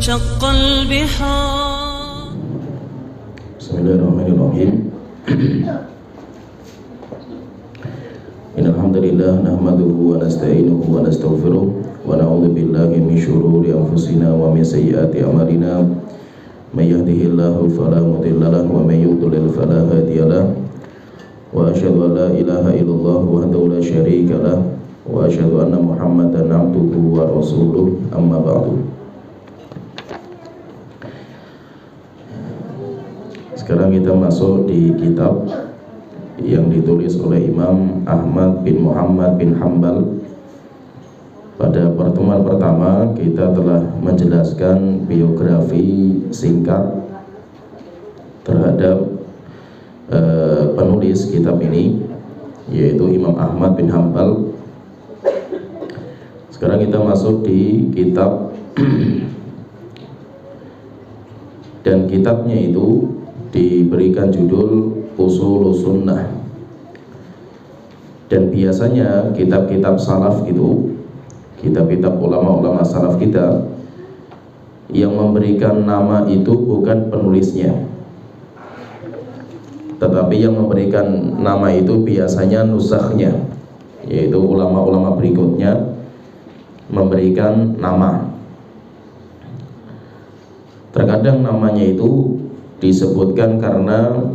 وانشق البحار. بسم الله الرحمن الرحيم. إن الحمد لله نحمده ونستعينه ونستغفره ونعوذ بالله من شرور أنفسنا ومن سيئات أعمالنا من يهده الله فلا مضل له ومن يضلل فلا هادي له وأشهد أن لا إله إلا الله وحده لا شريك له وأشهد أن محمدا عبده ورسوله أما بعد. Sekarang kita masuk di kitab yang ditulis oleh Imam Ahmad bin Muhammad bin Hanbal. Pada pertemuan pertama kita telah menjelaskan biografi singkat terhadap penulis kitab ini, yaitu Imam Ahmad bin Hanbal. Sekarang kita masuk di kitab dan kitabnya itu diberikan judul Ushulus Sunnah. Dan biasanya kitab-kitab salaf itu, kitab-kitab ulama-ulama salaf kita, yang memberikan nama itu bukan penulisnya, tetapi yang memberikan nama itu biasanya nusakhnya, yaitu ulama-ulama berikutnya memberikan nama. Terkadang namanya itu disebutkan karena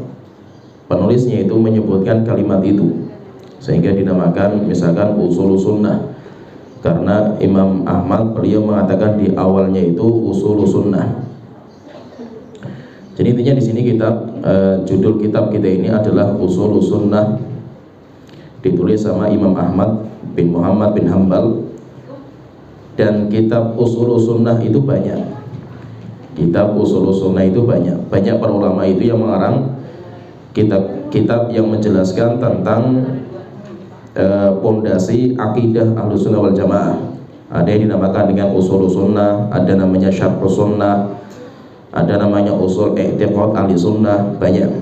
penulisnya itu menyebutkan kalimat itu, sehingga dinamakan misalkan Ushulus Sunnah, karena Imam Ahmad beliau mengatakan di awalnya itu Ushulus Sunnah. Jadi intinya di sini judul kitab kita ini adalah Ushulus Sunnah, ditulis sama Imam Ahmad bin Muhammad bin Hanbal. Dan kitab Ushulus Sunnah itu banyak. Kitab Ushulus Sunnah itu banyak para ulama itu yang mengarang kitab-kitab yang menjelaskan tentang pondasi akidah Ahlussunnah wal Jamaah. Ada yang dinamakan dengan Ushulus Sunnah, ada namanya Syarhus Sunnah, ada namanya Ushul I'tiqad Ahlussunnah. Banyak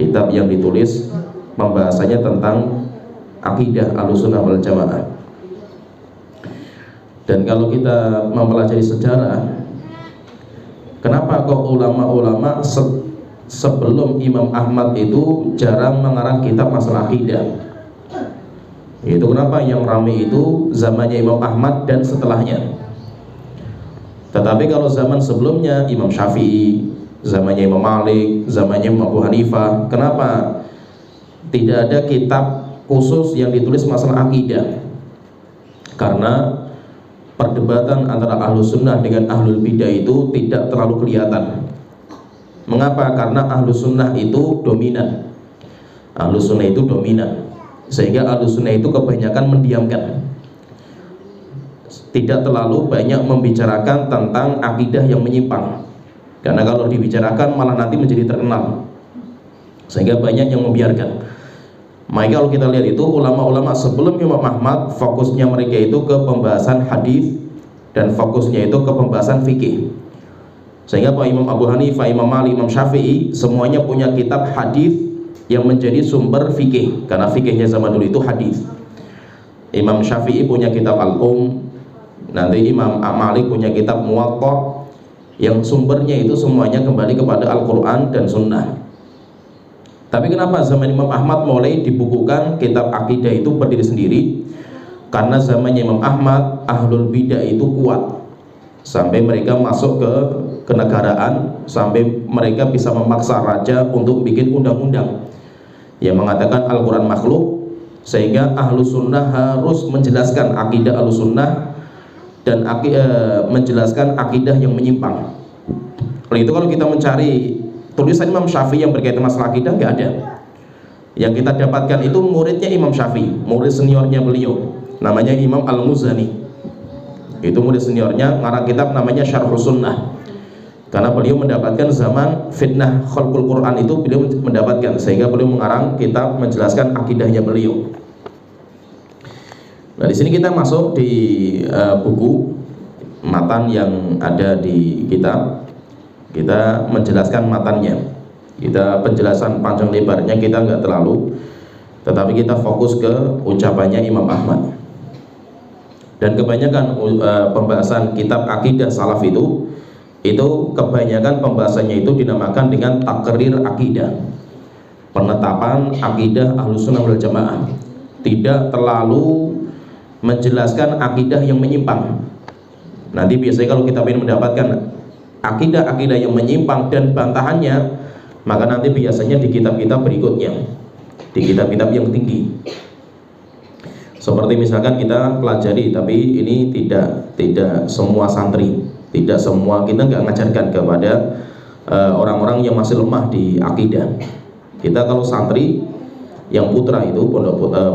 kitab yang ditulis pembahasannya tentang akidah Ahlussunnah wal Jamaah. Dan kalau kita mempelajari sejarah, kenapa kok ulama-ulama sebelum Imam Ahmad itu jarang mengarang kitab masalah akidah? Itu kenapa yang ramai itu zamannya Imam Ahmad dan setelahnya. Tetapi kalau zaman sebelumnya, Imam Syafi'i, zamannya Imam Malik, zamannya Imam Abu Hanifah, kenapa tidak ada kitab khusus yang ditulis masalah akidah? Karena perdebatan antara Ahlus Sunnah dengan Ahlul Bidah itu tidak terlalu kelihatan. Mengapa? Karena Ahlus Sunnah itu dominan. Ahlus Sunnah itu dominan, sehingga Ahlus Sunnah itu kebanyakan mendiamkan, tidak terlalu banyak membicarakan tentang akidah yang menyimpang. Karena kalau dibicarakan malah nanti menjadi terkenal, sehingga banyak yang membiarkan. Maka kalau kita lihat itu ulama-ulama sebelum Imam Ahmad, fokusnya mereka itu ke pembahasan hadis dan fokusnya itu ke pembahasan fikih. Sehingga Pak Imam Abu Hanifah, Imam Malik, Imam Syafi'i semuanya punya kitab hadis yang menjadi sumber fikih, karena fikihnya zaman dulu itu hadis. Imam Syafi'i punya kitab Al-Um, nanti Imam Malik punya kitab Muwatta, yang sumbernya itu semuanya kembali kepada Al-Quran dan Sunnah. Tapi kenapa zaman Imam Ahmad mulai dibukukan kitab akidah itu berdiri sendiri? Karena zamannya Imam Ahmad Ahlul Bidah itu kuat, sampai mereka masuk ke kenegaraan, sampai mereka bisa memaksa raja untuk bikin undang-undang yang mengatakan Al-Quran makhluk, sehingga Ahlus Sunnah harus menjelaskan akidah Ahlus Sunnah dan menjelaskan akidah yang menyimpang. Oleh itu kalau kita mencari tulisan Imam Syafi'i yang berkaitan masalah akidah, nggak ada. Yang kita dapatkan itu muridnya Imam Syafi'i, murid seniornya beliau, namanya Imam Al-Muzani. Itu murid seniornya, ngarang kitab namanya Syarhus Sunnah. Karena beliau mendapatkan zaman fitnah khalqul Quran itu beliau mendapatkan, sehingga beliau mengarang kitab menjelaskan akidahnya beliau. Nah, di sini kita masuk di buku matan yang ada di kitab. Kita menjelaskan matannya. Kita penjelasan panjang lebarnya kita nggak terlalu, tetapi kita fokus ke ucapannya Imam Ahmad. Dan kebanyakan pembahasan kitab akidah salaf itu itu kebanyakan pembahasannya itu dinamakan dengan takrir akidah, penetapan akidah Ahlussunnah wal Jamaah, tidak terlalu menjelaskan akidah yang menyimpang. Nanti biasanya kalau kita ingin mendapatkan akidah-akidah yang menyimpang dan bantahannya, maka nanti biasanya di kitab-kitab berikutnya, di kitab-kitab yang tinggi. Seperti misalkan kita pelajari, tapi ini tidak semua santri, tidak semua, kita nggak mengajarkan kepada orang-orang yang masih lemah di akidah. Kita kalau santri yang putra itu,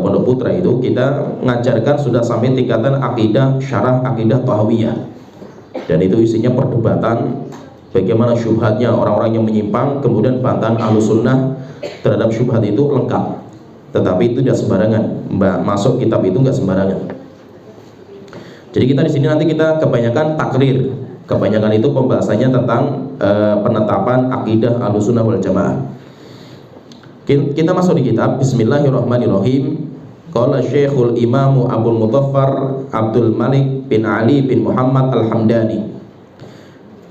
pondok putra itu, kita mengajarkan sudah sampai tingkatan akidah syarah, akidah tahawiyah, dan itu isinya perdebatan bagaimana syubhatnya orang-orang yang menyimpang, kemudian bantahan Ahlussunnah terhadap syubhat itu lengkap. Tetapi itu tidak sembarangan, masuk kitab itu nggak sembarangan. Jadi kita di sini nanti kita kebanyakan takrir, kebanyakan itu pembahasannya tentang penetapan akidah Ahlussunnah wal Jamaah. Kita masuk di kitab. Bismillahirrahmanirrahim. Qala Syekhul Imamu Abdul Muthaffar Abdul Malik bin Ali bin Muhammad Al-Hamdani.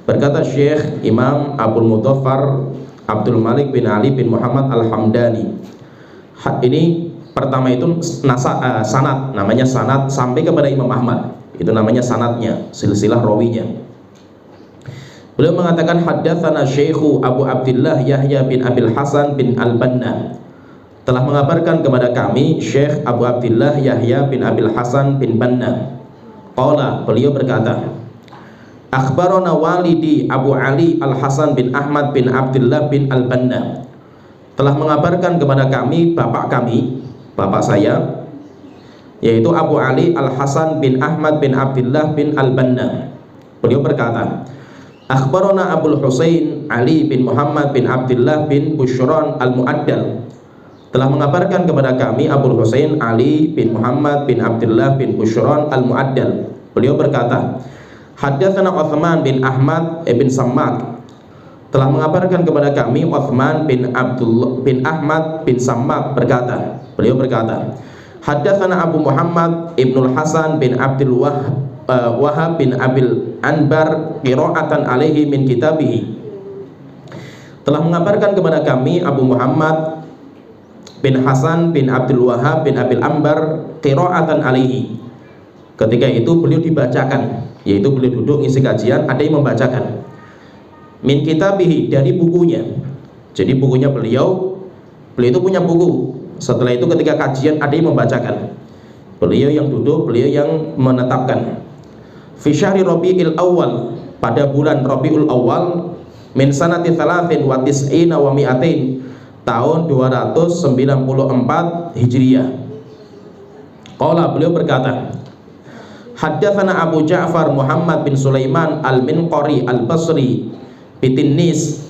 Berkata Syekh Imam Abdul Muthaffar Abdul Malik bin Ali bin Muhammad Al-Hamdani. Ini pertama itu sanad, namanya sanad sampai kepada Imam Ahmad. Itu namanya sanadnya, silsilah rawinya. Beliau mengatakan haddatsana Syekhu Abu Abdillah Yahya bin Abil Hasan bin Al-Banna. Telah mengabarkan kepada kami Syekh Abu Abdillah Yahya bin Abil Hasan bin Banna. Qala, beliau berkata, akhbarana walidi Abu Ali Al-Hasan bin Ahmad bin Abdillah bin Al-Banna. Telah mengabarkan kepada kami bapak saya, yaitu Abu Ali Al-Hasan bin Ahmad bin Abdillah bin Al-Banna. Beliau berkata, akhbarana Abul Husain Ali bin Muhammad bin Abdillah bin Bushran Al-Mu'addal. Telah mengabarkan kepada kami Abul Husain Ali bin Muhammad bin Abdillah bin Bushran Al-Mu'addal. Beliau berkata, haddatsana Utsman bin Ahmad bin Sammak. Telah mengabarkan kepada kami Utsman bin Abdullah bin Ahmad bin Sammak berkata, beliau berkata, haddatsana Abu Muhammad Ibnul Hasan bin Abdul Wahab bin Abil Anbar qira'atan alaihi min kitabihi. Telah mengabarkan kepada kami Abu Muhammad bin Hasan bin Abdul Wahab bin Abil Anbar qira'atan alaihi. Ketika itu beliau dibacakan, yaitu beliau duduk ngisi kajian, ada yang membacakan min kitabihi, dari bukunya. Jadi bukunya beliau itu punya buku. Setelah itu ketika kajian ada yang membacakan, beliau yang duduk, beliau yang menetapkan. Fi syahri Rabiul Awal, pada bulan Rabiul Awal, min sanati 93 wa mi'atain, tahun 294 Hijriah. Qala, beliau berkata, haddatsana Abu Ja'far Muhammad bin Sulaiman Al-Minqari Al-Basri Bitinnis.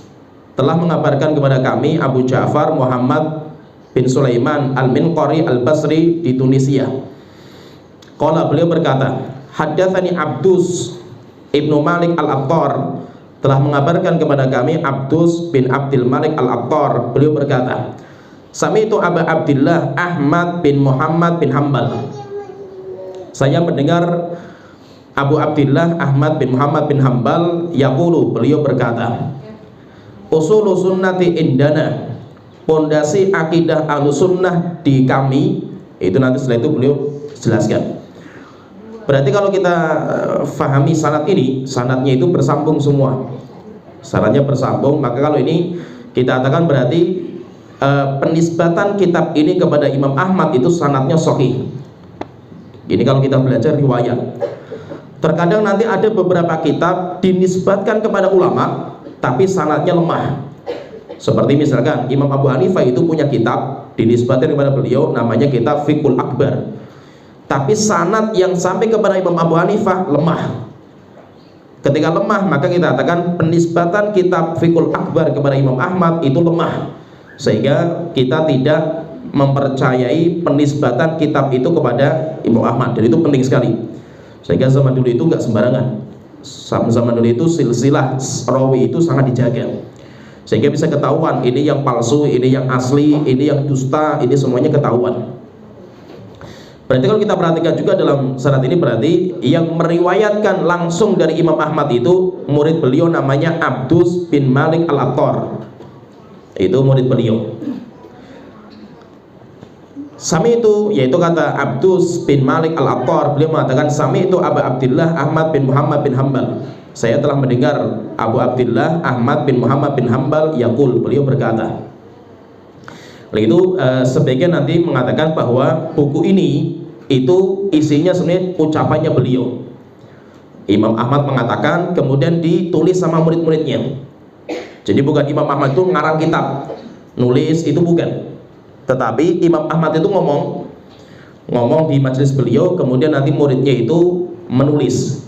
Telah mengabarkan kepada kami Abu Ja'far Muhammad bin Sulaiman Al-Minqari Al-Basri di Tunisia. Qala, beliau berkata, haddatsani Abdus Ibnu Malik Al-Attar. Telah mengabarkan kepada kami Abdus bin Abdul Malik Al-Attar. Beliau berkata, sami'tu Abu Abdillah Ahmad bin Muhammad bin Hambal. Saya mendengar Abu Abdillah Ahmad bin Muhammad bin Hambal yaqulu, beliau berkata, usulu sunnati indana, pondasi akidah Ahlussunnah di kami. Itu nanti setelah itu beliau jelaskan. Berarti kalau kita fahami sanad ini, sanadnya itu bersambung semua, sanadnya bersambung. Maka kalau ini kita katakan berarti penisbatan kitab ini kepada Imam Ahmad itu sanadnya sahih. Ini kalau kita belajar riwayat. Terkadang nanti ada beberapa kitab dinisbatkan kepada ulama tapi sanadnya lemah. Seperti misalkan Imam Abu Hanifah itu punya kitab dinisbatkan kepada beliau, namanya kitab Fiqhul Akbar, tapi sanad yang sampai kepada Imam Abu Hanifah lemah. Ketika lemah, maka kita katakan penisbatan kitab Fiqhul Akbar kepada Imam Ahmad itu lemah, sehingga kita tidak mempercayai penisbatan kitab itu kepada Imam Ahmad. Dan itu penting sekali, sehingga zaman dulu itu nggak sembarangan. Zaman dulu itu silsilah rawi itu sangat dijaga, sehingga bisa ketahuan ini yang palsu, ini yang asli, ini yang dusta, ini semuanya ketahuan. Berarti kalau kita perhatikan juga dalam sanad ini, berarti yang meriwayatkan langsung dari Imam Ahmad itu murid beliau namanya Abdus bin Malik Al-Attar. Itu murid beliau. Sami itu, yaitu kata Abdus bin Malik Al-Attar, beliau mengatakan sami itu Abu Abdillah Ahmad bin Muhammad bin Hambal. Saya telah mendengar Abu Abdillah Ahmad bin Muhammad bin Hambal yaqul, beliau berkata. Itu sebagian nanti mengatakan bahwa buku ini itu isinya sebenarnya ucapannya beliau. Imam Ahmad mengatakan, kemudian ditulis sama murid-muridnya. Jadi bukan Imam Ahmad itu ngarang kitab, nulis, itu bukan. Tetapi Imam Ahmad itu ngomong di majelis beliau, kemudian nanti muridnya itu menulis.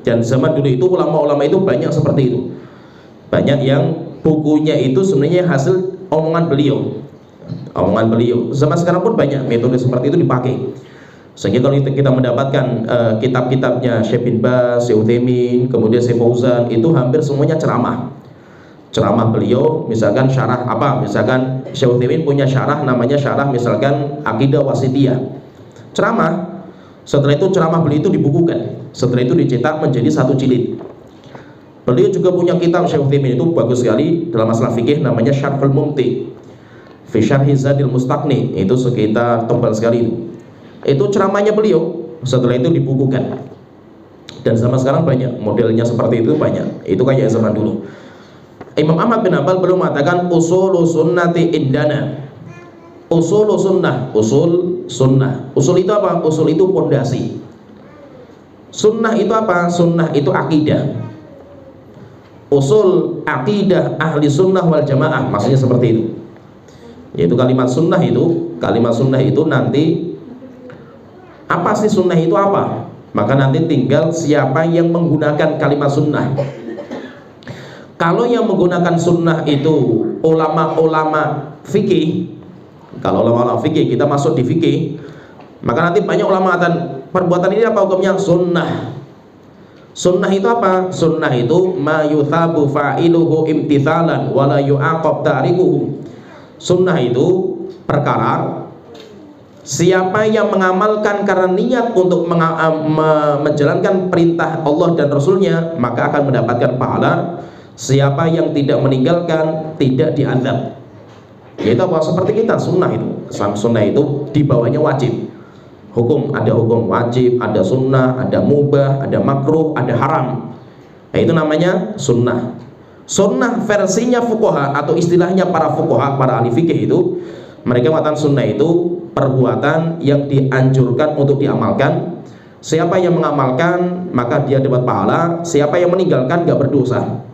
Dan zaman dulu itu ulama-ulama itu banyak seperti itu. Banyak yang bukunya itu sebenarnya hasil omongan beliau. Zaman sekarang pun banyak metode seperti itu dipakai. Sehingga kalau kita mendapatkan kitab-kitabnya Syekh bin Baz, Syekh Utsaimin, kemudian Syekh Fauzan, itu hampir semuanya ceramah beliau. Misalkan syarah apa, misalkan Syekh Utsaimin punya syarah namanya syarah misalkan Aqidah Wasithiyah, ceramah. Setelah itu ceramah beliau itu dibukukan, setelah itu dicetak menjadi satu jilid. Beliau juga punya kitab Syekh Utsaimin itu bagus sekali dalam masalah fikih, namanya Syarhul Mumti fi Syarhi Zadil Mustaqni, itu sekitar tebal sekali itu. Itu ceramahnya beliau, setelah itu dibukukan. Dan zaman sekarang banyak modelnya seperti itu, banyak. Itu kayak zaman dulu. Imam Ahmad bin Hanbal belum mengatakan usul sunnati indana. Usul sunnah, usul sunnah. Usul itu apa? Usul itu pondasi. Sunnah itu apa? Sunnah itu akidah. Usul akidah ahli sunnah wal jamaah, maksudnya seperti itu. Yaitu kalimat sunnah itu nanti apa sih sunnah itu apa? Maka nanti tinggal siapa yang menggunakan kalimat sunnah. Kalau yang menggunakan sunnah itu ulama-ulama fikih, kalau ulama-ulama fikih, kita masuk di fikih, maka nanti banyak ulama mengatakan perbuatan ini apa hukumnya? Sunnah. Sunnah itu apa? Sunnah itu ma yuthabu fa'iluhu imtithalan wa la yu'aqab tarikuhu. Sunnah itu perkara siapa yang mengamalkan karena niat untuk menjalankan perintah Allah dan Rasulnya, maka akan mendapatkan pahala. Siapa yang tidak meninggalkan, tidak diazab. Yaitu apa? Seperti kita, sunnah itu. Sunnah itu di bawahnya wajib. Hukum, ada hukum wajib, ada sunnah, ada mubah, ada makruh, ada haram. Nah, itu namanya sunnah. Sunnah versinya fuqaha atau istilahnya para fuqaha, para ahli fikih itu, mereka mengatakan sunnah itu perbuatan yang dianjurkan untuk diamalkan. Siapa yang mengamalkan maka dia dapat pahala, siapa yang meninggalkan gak berdosa.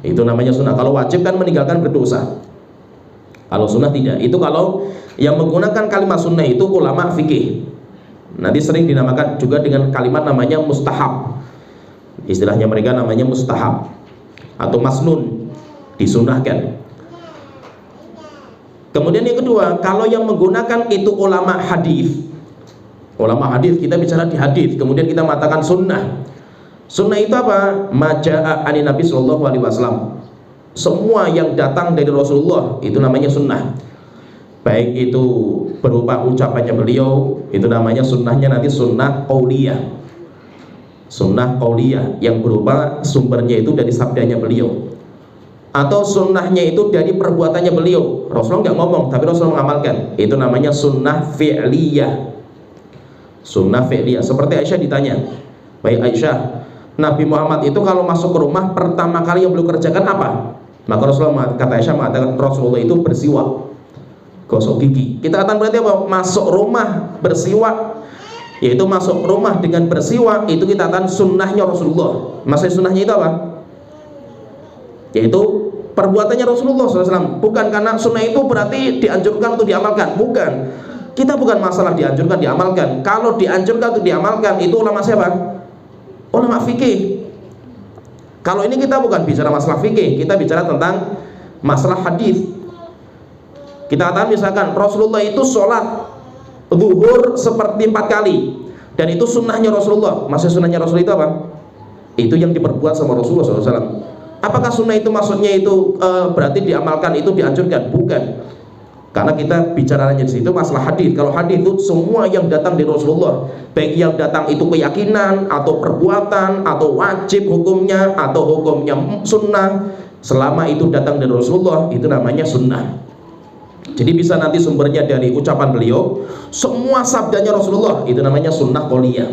Itu namanya sunnah. Kalau wajib kan meninggalkan berdosa, kalau sunnah tidak. Itu kalau yang menggunakan kalimat sunnah itu ulama fikih. Nanti sering dinamakan juga dengan kalimat namanya mustahab. Istilahnya mereka namanya mustahab atau masnun, disunahkan. Kemudian yang kedua, kalau yang menggunakan itu ulama hadis. Ulama hadis, kita bicara di hadis, kemudian kita mengatakan sunnah. Sunnah itu apa? Maja'a ani Nabi sallallahu alaihi wasallam. Semua yang datang dari Rasulullah itu namanya sunnah. Baik itu berupa ucapannya beliau, itu namanya sunnahnya nanti sunnah qauliyah. Sunnah qauliyah yang berupa sumbernya itu dari sabdanya beliau, atau sunnahnya itu dari perbuatannya beliau. Rasulullah nggak ngomong tapi Rasulullah mengamalkan, itu namanya sunnah fi'liyah. Sunnah fi'liyah. Seperti Aisyah ditanya, baik Aisyah, Nabi Muhammad itu kalau masuk ke rumah pertama kali yang beliau kerjakan apa? Maka Rasulullah, kata Aisyah, mengatakan Rasulullah itu bersiwak, gosok gigi. Kita akan berarti apa? Masuk rumah bersiwak, yaitu masuk rumah dengan bersiwak, itu kita akan sunnahnya Rasulullah. Maksudnya sunnahnya itu apa? Yaitu perbuatannya Rasulullah SAW. Bukan karena sunnah itu berarti dianjurkan untuk diamalkan, bukan. Kita bukan masalah dianjurkan diamalkan. Kalau dianjurkan untuk diamalkan, itu ulama siapa? Ulama fikih. Kalau ini kita bukan bicara masalah fikih, kita bicara tentang masalah hadis. Kita katakan misalkan Rasulullah itu sholat zuhur seperti 4 kali, dan itu sunnahnya Rasulullah. Maksud sunnahnya Rasul itu apa? Itu yang diperbuat sama Rasulullah SAW. Apakah sunnah itu maksudnya itu berarti diamalkan, itu dianjurkan? Bukan. Karena kita bicaranya di situ masalah hadis. Kalau hadis itu semua yang datang dari Rasulullah, baik yang datang itu keyakinan atau perbuatan atau wajib hukumnya atau hukumnya sunnah, selama itu datang dari Rasulullah itu namanya sunnah. Jadi bisa nanti sumbernya dari ucapan beliau, semua sabdanya Rasulullah itu namanya sunnah qauliyah.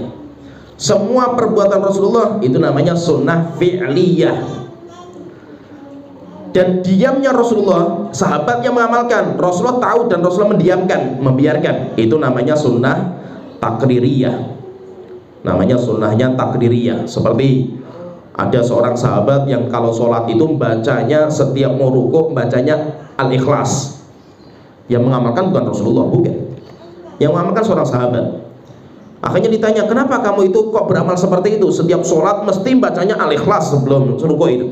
Semua perbuatan Rasulullah itu namanya sunnah fi'liyah. Dan diamnya Rasulullah, sahabat yang mengamalkan, Rasulullah tahu dan Rasulullah mendiamkan, membiarkan, itu namanya sunnah takririyah. Namanya sunnahnya takririyah. Seperti ada seorang sahabat yang kalau sholat itu bacanya setiap mau rukuk bacanya Al-Ikhlas. Yang mengamalkan bukan Rasulullah, bukan. Yang mengamalkan seorang sahabat. Akhirnya ditanya, kenapa kamu itu kok beramal seperti itu? Setiap sholat mesti bacanya Al-Ikhlas sebelum rukuk itu.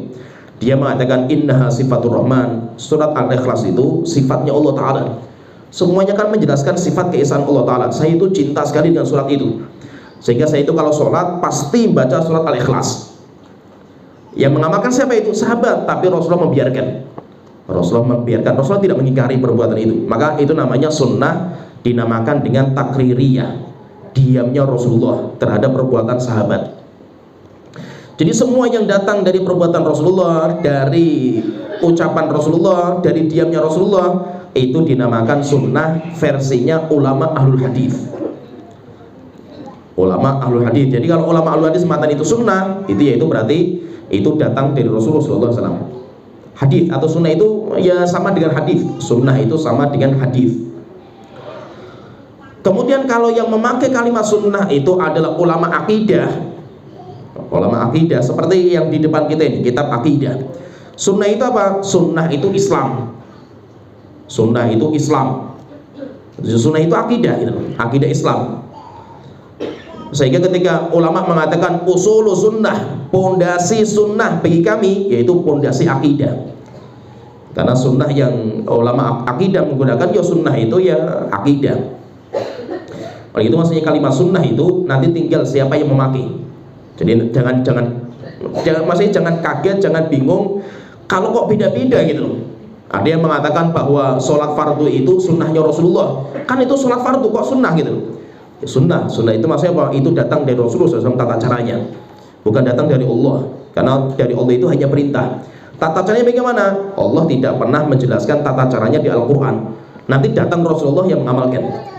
Dia mengatakan innaha sifatur rahman. Surat Al-Ikhlas itu sifatnya Allah Ta'ala. Semuanya kan menjelaskan sifat keesaan Allah Ta'ala. Saya itu cinta sekali dengan surat itu, sehingga saya itu kalau sholat pasti baca surat Al-Ikhlas. Yang mengamalkan siapa itu? Sahabat. Tapi Rasulullah membiarkan. Rasulullah tidak mengingkari perbuatan itu. Maka itu namanya sunnah, dinamakan dengan takririyah. Diamnya Rasulullah terhadap perbuatan sahabat. Jadi semua yang datang dari perbuatan Rasulullah, dari ucapan Rasulullah, dari diamnya Rasulullah, itu dinamakan sunnah versinya ulama ahlul hadis. Ulama ahlul hadis. Jadi kalau ulama ahlul hadis mengatakan itu sunnah, itu yaitu berarti itu datang dari Rasulullah SAW. Hadis atau sunnah itu ya sama dengan hadis. Sunnah itu sama dengan hadis. Kemudian kalau yang memakai kalimat sunnah itu adalah ulama akidah. Ulama akidah seperti yang di depan kita ini, kitab akidah. Sunnah itu apa? Sunnah itu Islam. Sunnah itu Islam. Sunnah itu akidah, gitu. Akidah Islam. Sehingga ketika ulama mengatakan usul sunnah, pondasi sunnah bagi kami, yaitu pondasi akidah. Karena sunnah yang ulama akidah menggunakan ya sunnah itu ya akidah. Oleh itu maksudnya kalimat sunnah itu nanti tinggal siapa yang memakai. Jadi jangan kaget, jangan bingung kalau kok beda-beda gitu loh. Ada yang mengatakan bahwa sholat fardu itu sunnahnya Rasulullah. Kan itu sholat fardu kok sunnah gitu loh. Ya, sunnah itu maksudnya apa? Itu datang dari Rasulullah SAW tata caranya, bukan datang dari Allah. Karena dari Allah itu hanya perintah. Tata caranya bagaimana? Allah tidak pernah menjelaskan tata caranya di Al-Quran. Nanti datang Rasulullah yang mengamalkan.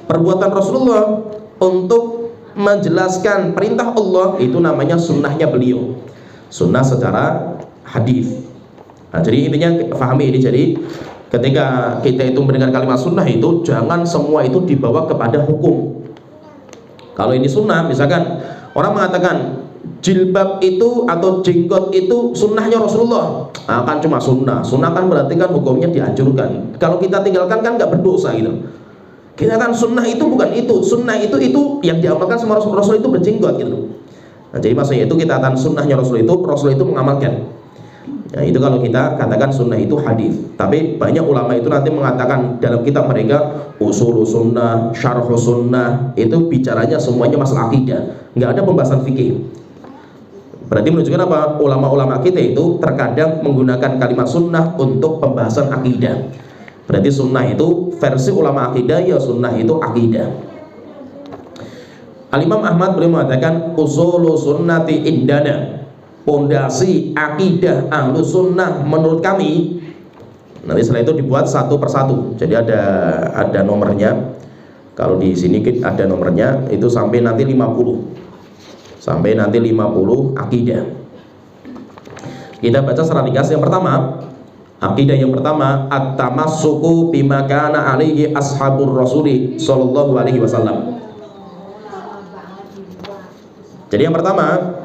Perbuatan Rasulullah untuk menjelaskan perintah Allah itu namanya sunnahnya beliau. Sunnah secara hadis. Nah, jadi intinya pahami ini. Jadi ketika kita itu mendengar kalimat sunnah itu jangan semua itu dibawa kepada hukum. Kalau ini sunnah, misalkan orang mengatakan jilbab itu atau jenggot itu sunnahnya Rasulullah, nah, kan cuma sunnah. Sunnah kan berarti kan hukumnya dianjurkan. Kalau kita tinggalkan kan nggak berdosa gitu. Kita kan sunnah itu bukan itu. Sunnah itu yang diamalkan sama Rasul itu berjenggot gitu. Nah, jadi maksudnya itu kita katakan sunnahnya Rasul itu mengamalkan. Nah, itu kalau kita katakan sunnah itu hadis. Tapi banyak ulama itu nanti mengatakan dalam kitab mereka usul sunnah, syarh sunnah, itu bicaranya semuanya masalah akidah. Nggak ada pembahasan fikih. Berarti menunjukkan apa? Ulama-ulama kita itu terkadang menggunakan kalimat sunnah untuk pembahasan akidah. Berarti sunnah itu versi ulama akidah ya sunnah itu akidah. Al-Imam Ahmad beliau mengatakan usulu sunnati indana, pondasi akidah ahlu sunnah menurut kami. Nanti setelah itu dibuat satu persatu. Jadi ada nomornya. Kalau di sini ada nomornya itu sampai nanti 50. Sampai nanti 50 akidah. Kita baca secara ringkas. Yang pertama, akidah yang pertama, at-tamassuku bima kana alaihi ashabur rasuli sallallahu alaihi wasallam. Jadi yang pertama,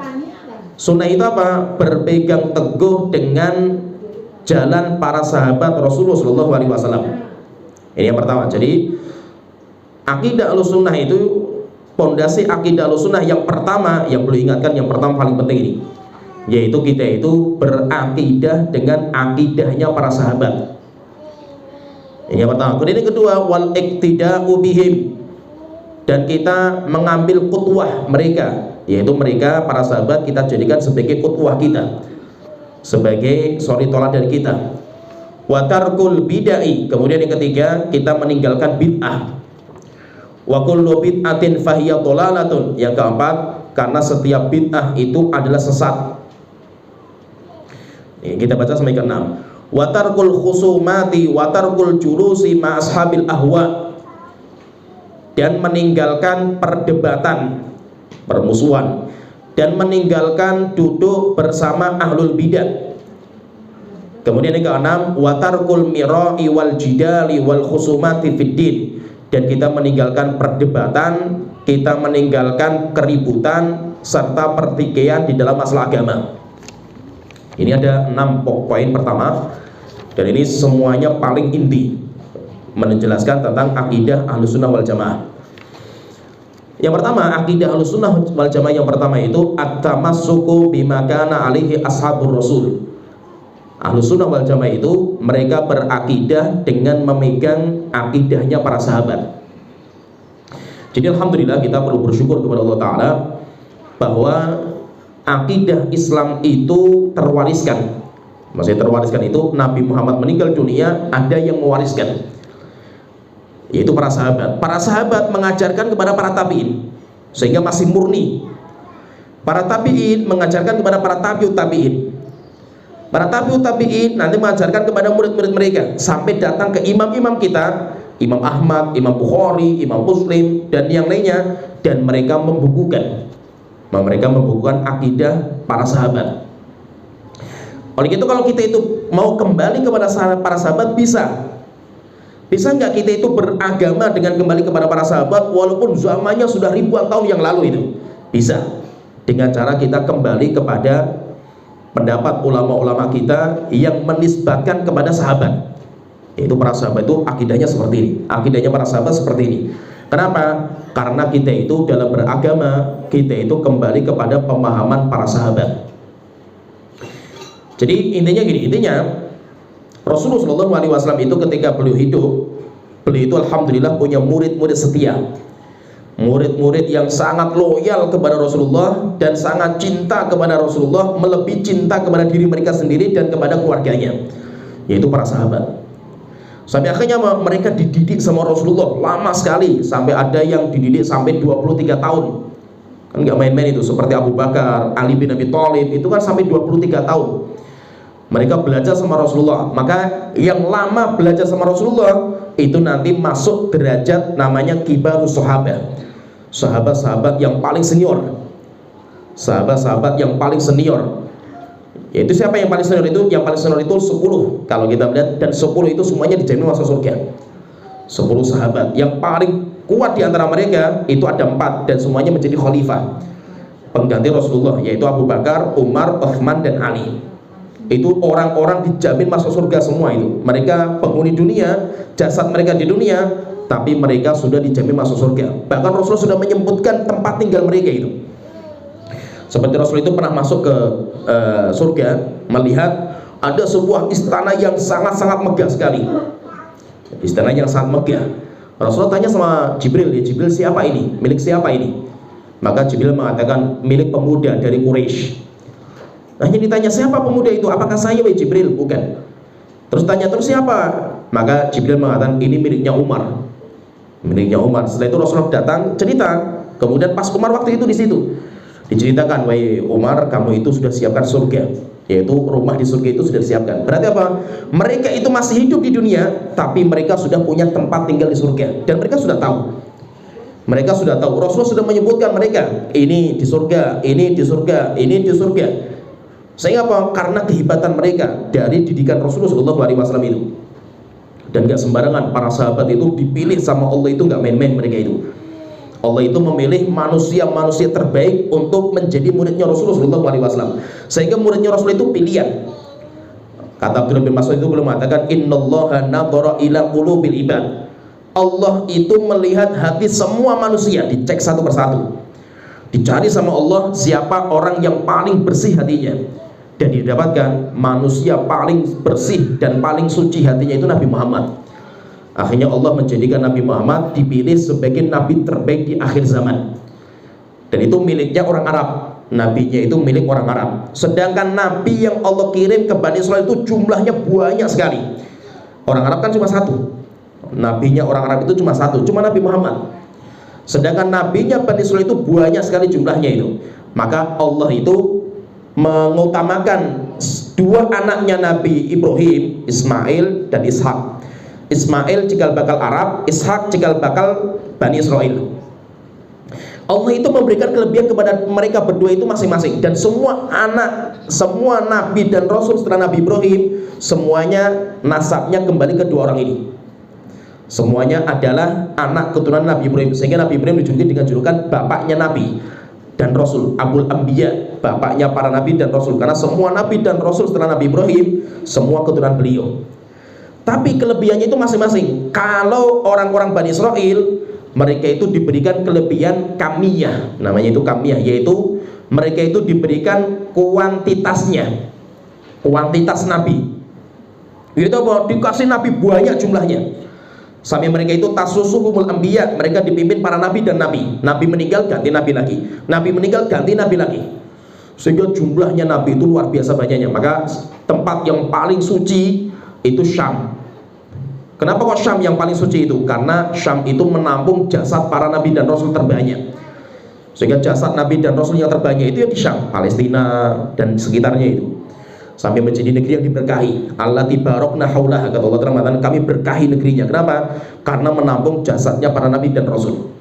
sunnah itu apa? Berpegang teguh dengan jalan para sahabat Rasulullah sallallahu alaihi wasallam. Ini yang pertama. Jadi akidah Ahlussunnah itu, pondasi akidah Ahlussunnah yang pertama yang perlu ingatkan, yang pertama paling penting ini, yaitu kita itu berakidah dengan akidahnya para sahabat. Ini yang pertama. Kemudian yang kedua, wal iktida'u bihim, dan kita mengambil qudwah mereka, yaitu mereka para sahabat kita jadikan sebagai qudwah kita, sebagai suri toladan kita. wa tarkul bid'ah. Kemudian yang ketiga, kita meninggalkan bid'ah. Wa kullu bid'atin fahiya dhalalatun. Yang keempat, karena setiap bid'ah itu adalah sesat. Ini kita baca sampai ke-6. Wa tarkul khusumati wa tarkul julusi ma ashabil ahwa. Dan meninggalkan perdebatan, permusuhan, dan meninggalkan duduk bersama ahlul bidah. Kemudian yang ke-6, wa tarkul mira'i wal jidali wal khusumati fiddin. Dan kita meninggalkan perdebatan, kita meninggalkan keributan serta pertikaian di dalam masalah agama. Ini ada 6 poin pertama, dan ini semuanya paling inti menjelaskan tentang akidah Ahlussunnah wal Jamaah. Yang pertama, akidah Ahlussunnah wal Jamaah yang pertama itu at-tamassuku bima kana alaihi ashabur rasul. Ahlussunnah wal Jamaah itu mereka berakidah dengan memegang akidahnya para sahabat. Jadi alhamdulillah kita perlu bersyukur kepada Allah Ta'ala bahwa akidah Islam itu terwariskan. Maksudnya terwariskan itu Nabi Muhammad meninggal dunia, ada yang mewariskan, yaitu para sahabat. Para sahabat mengajarkan kepada para tabi'in sehingga masih murni. Para tabi'in mengajarkan kepada para tabi'ut tabi'in. Para tabi'ut tabi'in nanti mengajarkan kepada murid-murid mereka sampai datang ke imam-imam kita, Imam Ahmad, Imam Bukhari, Imam Muslim, dan yang lainnya, dan mereka membukukan akidah para sahabat. Oleh itu kalau kita itu mau kembali kepada para sahabat, bisa nggak kita itu beragama dengan kembali kepada para sahabat walaupun zamannya sudah ribuan tahun yang lalu itu? Bisa, dengan cara kita kembali kepada pendapat ulama-ulama kita yang menisbatkan kepada sahabat, yaitu para sahabat itu akidahnya seperti ini, akidahnya para sahabat seperti ini. Kenapa? Karena kita itu dalam beragama, kita itu kembali kepada pemahaman para sahabat. Jadi intinya gini, Rasulullah SAW itu ketika beliau hidup, beliau itu alhamdulillah punya murid-murid setia, murid-murid yang sangat loyal kepada Rasulullah dan sangat cinta kepada Rasulullah, melebihi cinta kepada diri mereka sendiri dan kepada keluarganya, yaitu para sahabat. Sampai akhirnya mereka dididik sama Rasulullah lama sekali, sampai ada yang dididik sampai 23 tahun. Kan nggak main-main itu, seperti Abu Bakar, Ali bin Abi Thalib, itu kan sampai 23 tahun mereka belajar sama Rasulullah. Maka yang lama belajar sama Rasulullah itu nanti masuk derajat namanya kibarus sahabat, sahabat-sahabat yang paling senior, sahabat-sahabat yang paling senior. Yaitu siapa yang paling senior itu? Yang paling senior itu 10 kalau kita lihat, dan 10 itu semuanya dijamin masuk surga. 10 sahabat yang paling kuat di antara mereka itu ada 4 dan semuanya menjadi khalifah pengganti Rasulullah, yaitu Abu Bakar, Umar, Uthman, dan Ali. Itu orang-orang dijamin masuk surga semua itu. Mereka penghuni dunia, jasad mereka di dunia, tapi mereka sudah dijamin masuk surga. Bahkan Rasulullah sudah menyebutkan tempat tinggal mereka itu. Seperti Rasul itu pernah masuk ke surga, melihat ada sebuah istana yang sangat-sangat megah sekali. Istana yang sangat megah. Rasulullah tanya sama Jibril, ya Jibril, siapa ini? Milik siapa ini? Maka Jibril mengatakan milik pemuda dari Quraisy. Hanya ditanya siapa pemuda itu? Apakah saya, wahai Jibril? Bukan. Terus tanya terus siapa? Maka Jibril mengatakan ini miliknya Umar. Miliknya Umar. Setelah itu Rasulullah datang cerita. Kemudian pas Umar waktu itu di situ diceritakan, wahai Umar, kamu itu sudah siapkan surga, yaitu rumah di surga itu sudah disiapkan. Berarti apa? Mereka itu masih hidup di dunia, tapi mereka sudah punya tempat tinggal di surga, dan mereka sudah tahu. Mereka sudah tahu. Rasulullah sudah menyebutkan mereka, ini di surga, ini di surga, ini di surga. Sehingga apa? Karena kehebatan mereka dari didikan Rasulullah SAW itu. Dan gak sembarangan para sahabat itu dipilih sama Allah, itu gak main-main mereka itu. Allah itu memilih manusia-manusia terbaik untuk menjadi muridnya Rasulullah SAW. Sehingga muridnya Rasul itu pilihan. Kata Abdullah bin Mas'ud itu belum mengatakan innallaha nadhara ila qulubil ibad. Allah itu melihat hati semua manusia, dicek satu persatu. Dicari sama Allah siapa orang yang paling bersih hatinya. Dan didapatkan manusia paling bersih dan paling suci hatinya itu Nabi Muhammad. Akhirnya Allah menjadikan Nabi Muhammad dipilih sebagai Nabi terbaik di akhir zaman. Dan itu miliknya orang Arab. Nabinya itu milik orang Arab. Sedangkan Nabi yang Allah kirim ke Bani Israil itu jumlahnya banyak sekali. Orang Arab kan cuma satu, nabinya orang Arab itu cuma satu, cuma Nabi Muhammad. Sedangkan nabinya Bani Israil itu banyak sekali jumlahnya itu. Maka Allah itu mengutamakan dua anaknya Nabi Ibrahim, Ismail dan Ishak. Ismail cikal bakal Arab, Ishak cikal bakal Bani Israil. Allah itu memberikan kelebihan kepada mereka berdua itu masing-masing. Dan semua anak, semua nabi dan rasul setelah Nabi Ibrahim, semuanya nasabnya kembali ke dua orang ini. Semuanya adalah anak keturunan Nabi Ibrahim. Sehingga Nabi Ibrahim dijuluki dengan julukan bapaknya Nabi dan Rasul, Abul Anbiya, bapaknya para Nabi dan Rasul. Karena semua Nabi dan Rasul setelah Nabi Ibrahim, semua keturunan beliau. Tapi kelebihannya itu masing-masing. Kalau orang-orang Bani Israil, mereka itu diberikan kelebihan kamiyah. Namanya itu kamiyah, yaitu mereka itu diberikan kuantitasnya, kuantitas Nabi. Itu apa? Dikasih Nabi banyak jumlahnya. Sampai mereka itu tasusuhumul anbiya, mereka dipimpin para nabi dan nabi. Nabi meninggal ganti nabi lagi, nabi meninggal ganti nabi lagi. Sehingga jumlahnya nabi itu luar biasa banyaknya. Maka tempat yang paling suci itu Syam. Kenapa kok Syam yang paling suci itu? Karena Syam itu menampung jasad para nabi dan rasul terbanyak. Sehingga jasad nabi dan rasul yang terbanyak itu ya di Syam, Palestina dan sekitarnya itu. Sampai menjadi negeri yang diberkahi. Allati barokna haulaha, kata Allah Ta'ala, kami berkahi negerinya. Kenapa? Karena menampung jasadnya para nabi dan rasul.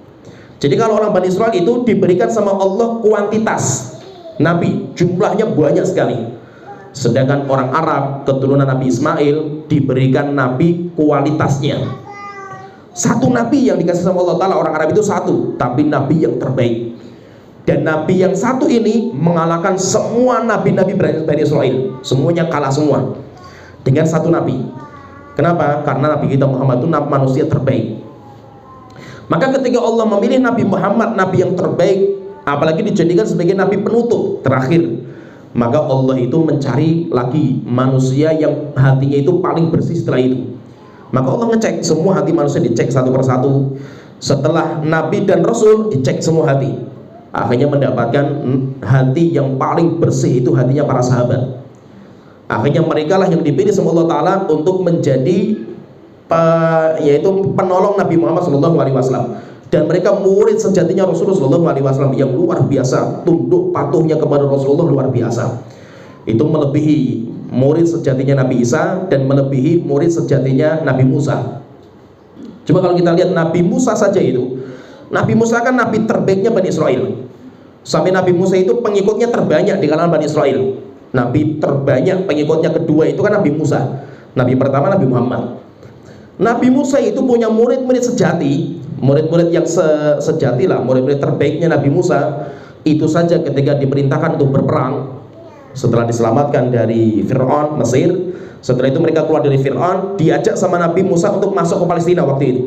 Jadi kalau orang Bani Israil itu diberikan sama Allah kuantitas nabi, jumlahnya banyak sekali. Sedangkan orang Arab keturunan Nabi Ismail diberikan nabi kualitasnya. Satu nabi yang dikasih sama Allah Ta'ala, orang Arab itu satu, tapi nabi yang terbaik. Dan nabi yang satu ini mengalahkan semua nabi-nabi Bani Israil. Semuanya kalah semua dengan satu nabi. Kenapa? Karena nabi kita Muhammad itu manusia terbaik. Maka ketika Allah memilih Nabi Muhammad, nabi yang terbaik, apalagi dijadikan sebagai nabi penutup terakhir, maka Allah itu mencari lagi manusia yang hatinya itu paling bersih setelah itu. Maka Allah ngecek semua hati manusia, dicek satu persatu. Setelah nabi dan rasul, dicek semua hati. Akhirnya mendapatkan hati yang paling bersih, itu hatinya para sahabat. Akhirnya mereka lah yang dipilih sama Allah Ta'ala untuk menjadi yaitu penolong Nabi Muhammad SAW. Dan mereka murid sejatinya Rasulullah SAW yang luar biasa. Tunduk patuhnya kepada Rasulullah luar biasa. Itu melebihi murid sejatinya Nabi Isa dan melebihi murid sejatinya Nabi Musa. Coba kalau kita lihat Nabi Musa saja itu, Nabi Musa kan nabi terbaiknya Bani Israil. Sampai Nabi Musa itu pengikutnya terbanyak di kalangan Bani Israil. Nabi terbanyak pengikutnya kedua itu kan Nabi Musa. Nabi pertama Nabi Muhammad. Nabi Musa itu punya murid-murid sejati, murid-murid yang sejati lah, murid-murid terbaiknya Nabi Musa. Itu saja ketika diperintahkan untuk berperang, setelah diselamatkan dari Fir'aun Mesir, setelah itu mereka keluar dari Fir'aun, diajak sama Nabi Musa untuk masuk ke Palestina waktu itu.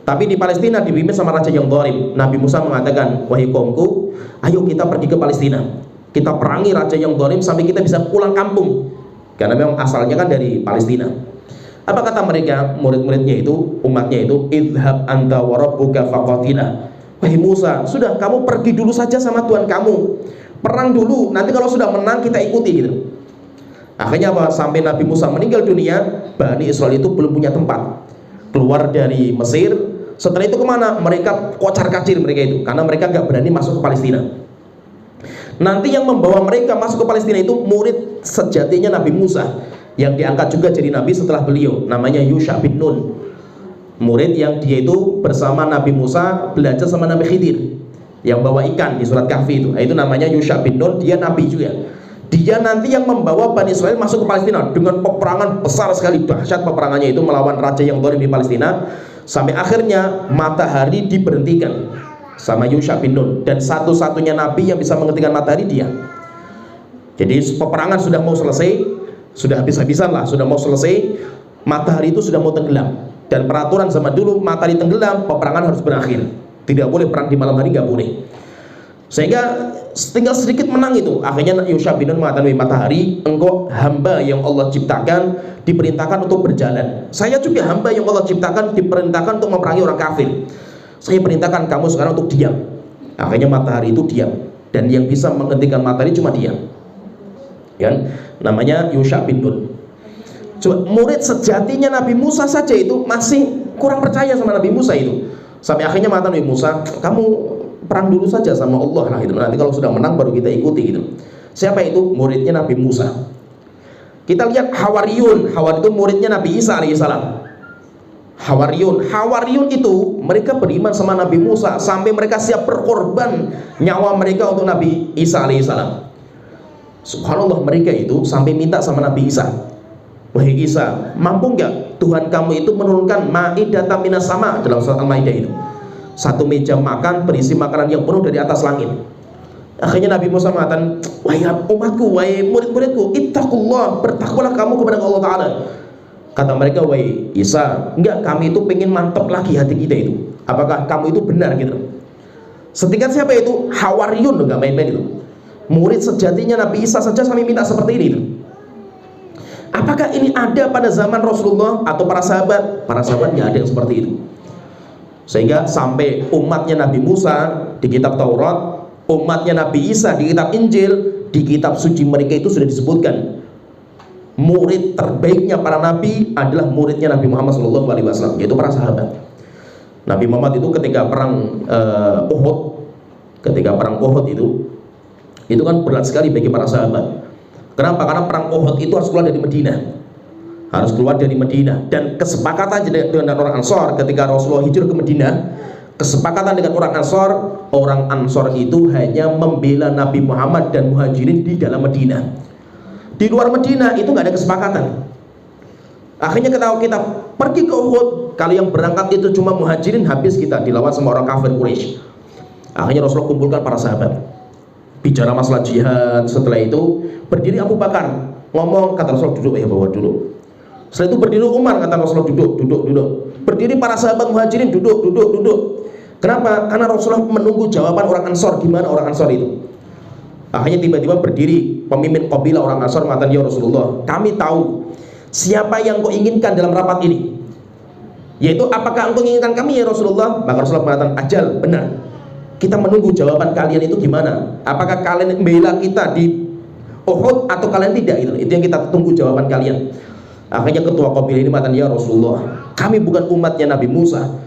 Tapi di Palestina dipimpin sama raja yang zalim. Nabi Musa mengatakan, wahai kaumku, ayo kita pergi ke Palestina, kita perangi raja yang zalim sampai kita bisa pulang kampung. Karena memang asalnya kan dari Palestina. Apa kata mereka, murid-muridnya itu, umatnya itu, idhab anta wa rabbuka faqatila. Wahai Musa, sudah kamu pergi dulu saja sama Tuhan kamu, perang dulu, nanti kalau sudah menang kita ikuti gitu. Akhirnya apa? Sampai Nabi Musa meninggal dunia, Bani Israil itu belum punya tempat. Keluar dari Mesir. Setelah itu kemana? Mereka kocar-kacir mereka itu, karena mereka nggak berani masuk ke Palestina. Nanti yang membawa mereka masuk ke Palestina itu murid sejatinya Nabi Musa, yang diangkat juga jadi nabi setelah beliau, namanya Yusha bin Nun. Murid yang dia itu bersama Nabi Musa belajar sama Nabi Khidir, yang bawa ikan di surat Kahfi itu. Nah, itu namanya Yusha bin Nun, dia nabi juga. Dia nanti yang membawa Bani Israil masuk ke Palestina dengan peperangan besar sekali, dahsyat peperangannya itu melawan raja yang zalim di Palestina. Sampai akhirnya matahari diberhentikan sama Yusha bin Nun, dan satu-satunya nabi yang bisa menghentikan matahari dia. Jadi peperangan sudah mau selesai, sudah habis-habisan lah, sudah mau selesai, matahari itu sudah mau tenggelam. Dan peraturan zaman dulu, matahari tenggelam, peperangan harus berakhir. Tidak boleh perang di malam hari, nggak boleh. Sehingga tinggal sedikit menang itu. Akhirnya Yusha bin Nun mengatakan, matahari, engkau hamba yang Allah ciptakan, diperintahkan untuk berjalan. Saya juga hamba yang Allah ciptakan, diperintahkan untuk memerangi orang kafir. Saya perintahkan kamu sekarang untuk diam. Akhirnya matahari itu diam, dan yang bisa menghentikan matahari cuma diam. Ya, namanya Yusha bin Nun. Coba, murid sejatinya Nabi Musa saja itu masih kurang percaya sama Nabi Musa itu. Sampai akhirnya mengatakan, Nabi Musa, kamu perang dulu saja sama Allah lah gitu. Nanti kalau sudah menang baru kita ikuti gitu. Siapa itu? Muridnya Nabi Musa. Kita lihat Hawariyun. Hawariyun itu muridnya Nabi Isa alaihissalam. Hawariyun itu mereka beriman sama Nabi Musa sampai mereka siap berkorban nyawa mereka untuk Nabi Isa alaihissalam. Subhanallah, mereka itu sampai minta sama Nabi Isa, wahai Isa, mampu nggak Tuhan kamu itu menurunkan ma'idatan minas sama, dalam surat Al-Maidah itu, satu meja makan berisi makanan yang penuh dari atas langit. Akhirnya Nabi Musa mengatakan, wahai umatku, wahai murid-muridku, ittaqullah, bertakwalah kamu kepada Allah Ta'ala. Kata mereka, wahai Isa, enggak, kami itu pengen mantap lagi hati kita itu, apakah kamu itu benar gitu. Setingkat siapa itu? Hawariyun, enggak main-main itu. Murid sejatinya Nabi Isa saja sampai minta seperti ini. Apakah ini ada pada zaman Rasulullah atau para sahabat? Para sahabat nggak ada yang seperti itu. Sehingga sampai umatnya Nabi Musa di kitab Taurat, umatnya Nabi Isa di kitab Injil, di kitab suci mereka itu sudah disebutkan murid terbaiknya para nabi adalah muridnya Nabi Muhammad SAW, yaitu para sahabat. Nabi Muhammad itu ketika perang Uhud itu kan berat sekali bagi para sahabat. Kenapa? Karena perang Uhud itu harus keluar dari Madinah, dan kesepakatan dengan orang Ansor ketika Rasulullah hijrah ke Madinah, kesepakatan dengan orang Ansor itu hanya membela Nabi Muhammad dan Muhajirin di dalam Madinah. Di luar Madinah itu nggak ada kesepakatan. Akhirnya kita pergi ke Uhud, kalau yang berangkat itu cuma Muhajirin, habis kita dilawan sama orang kafir Quraisy. Akhirnya Rasulullah kumpulkan para sahabat, bicara masalah jihad. Setelah itu berdiri Abu Bakar ngomong, kata Rasul, duduk ya bawa dulu. Setelah itu berdiri Umar, kata Rasul, duduk. Berdiri para sahabat Muhajirin, duduk. Kenapa? Karena Rasulullah menunggu jawaban orang Ansor, gimana orang Ansor itu. Akhirnya tiba-tiba berdiri pemimpin kabilah orang Ansor mengatakan, ya Rasulullah, kami tahu siapa yang kau inginkan dalam rapat ini, yaitu apakah engkau inginkan kami ya Rasulullah? Maka Rasulullah mengatakan, ajal, benar. Kita menunggu jawaban kalian itu gimana. Apakah kalian membela kita di Uhud atau kalian tidak? Itu yang kita tunggu jawaban kalian. Akhirnya ketua kabilah ini mengatakan, ya Rasulullah, kami bukan umatnya Nabi Musa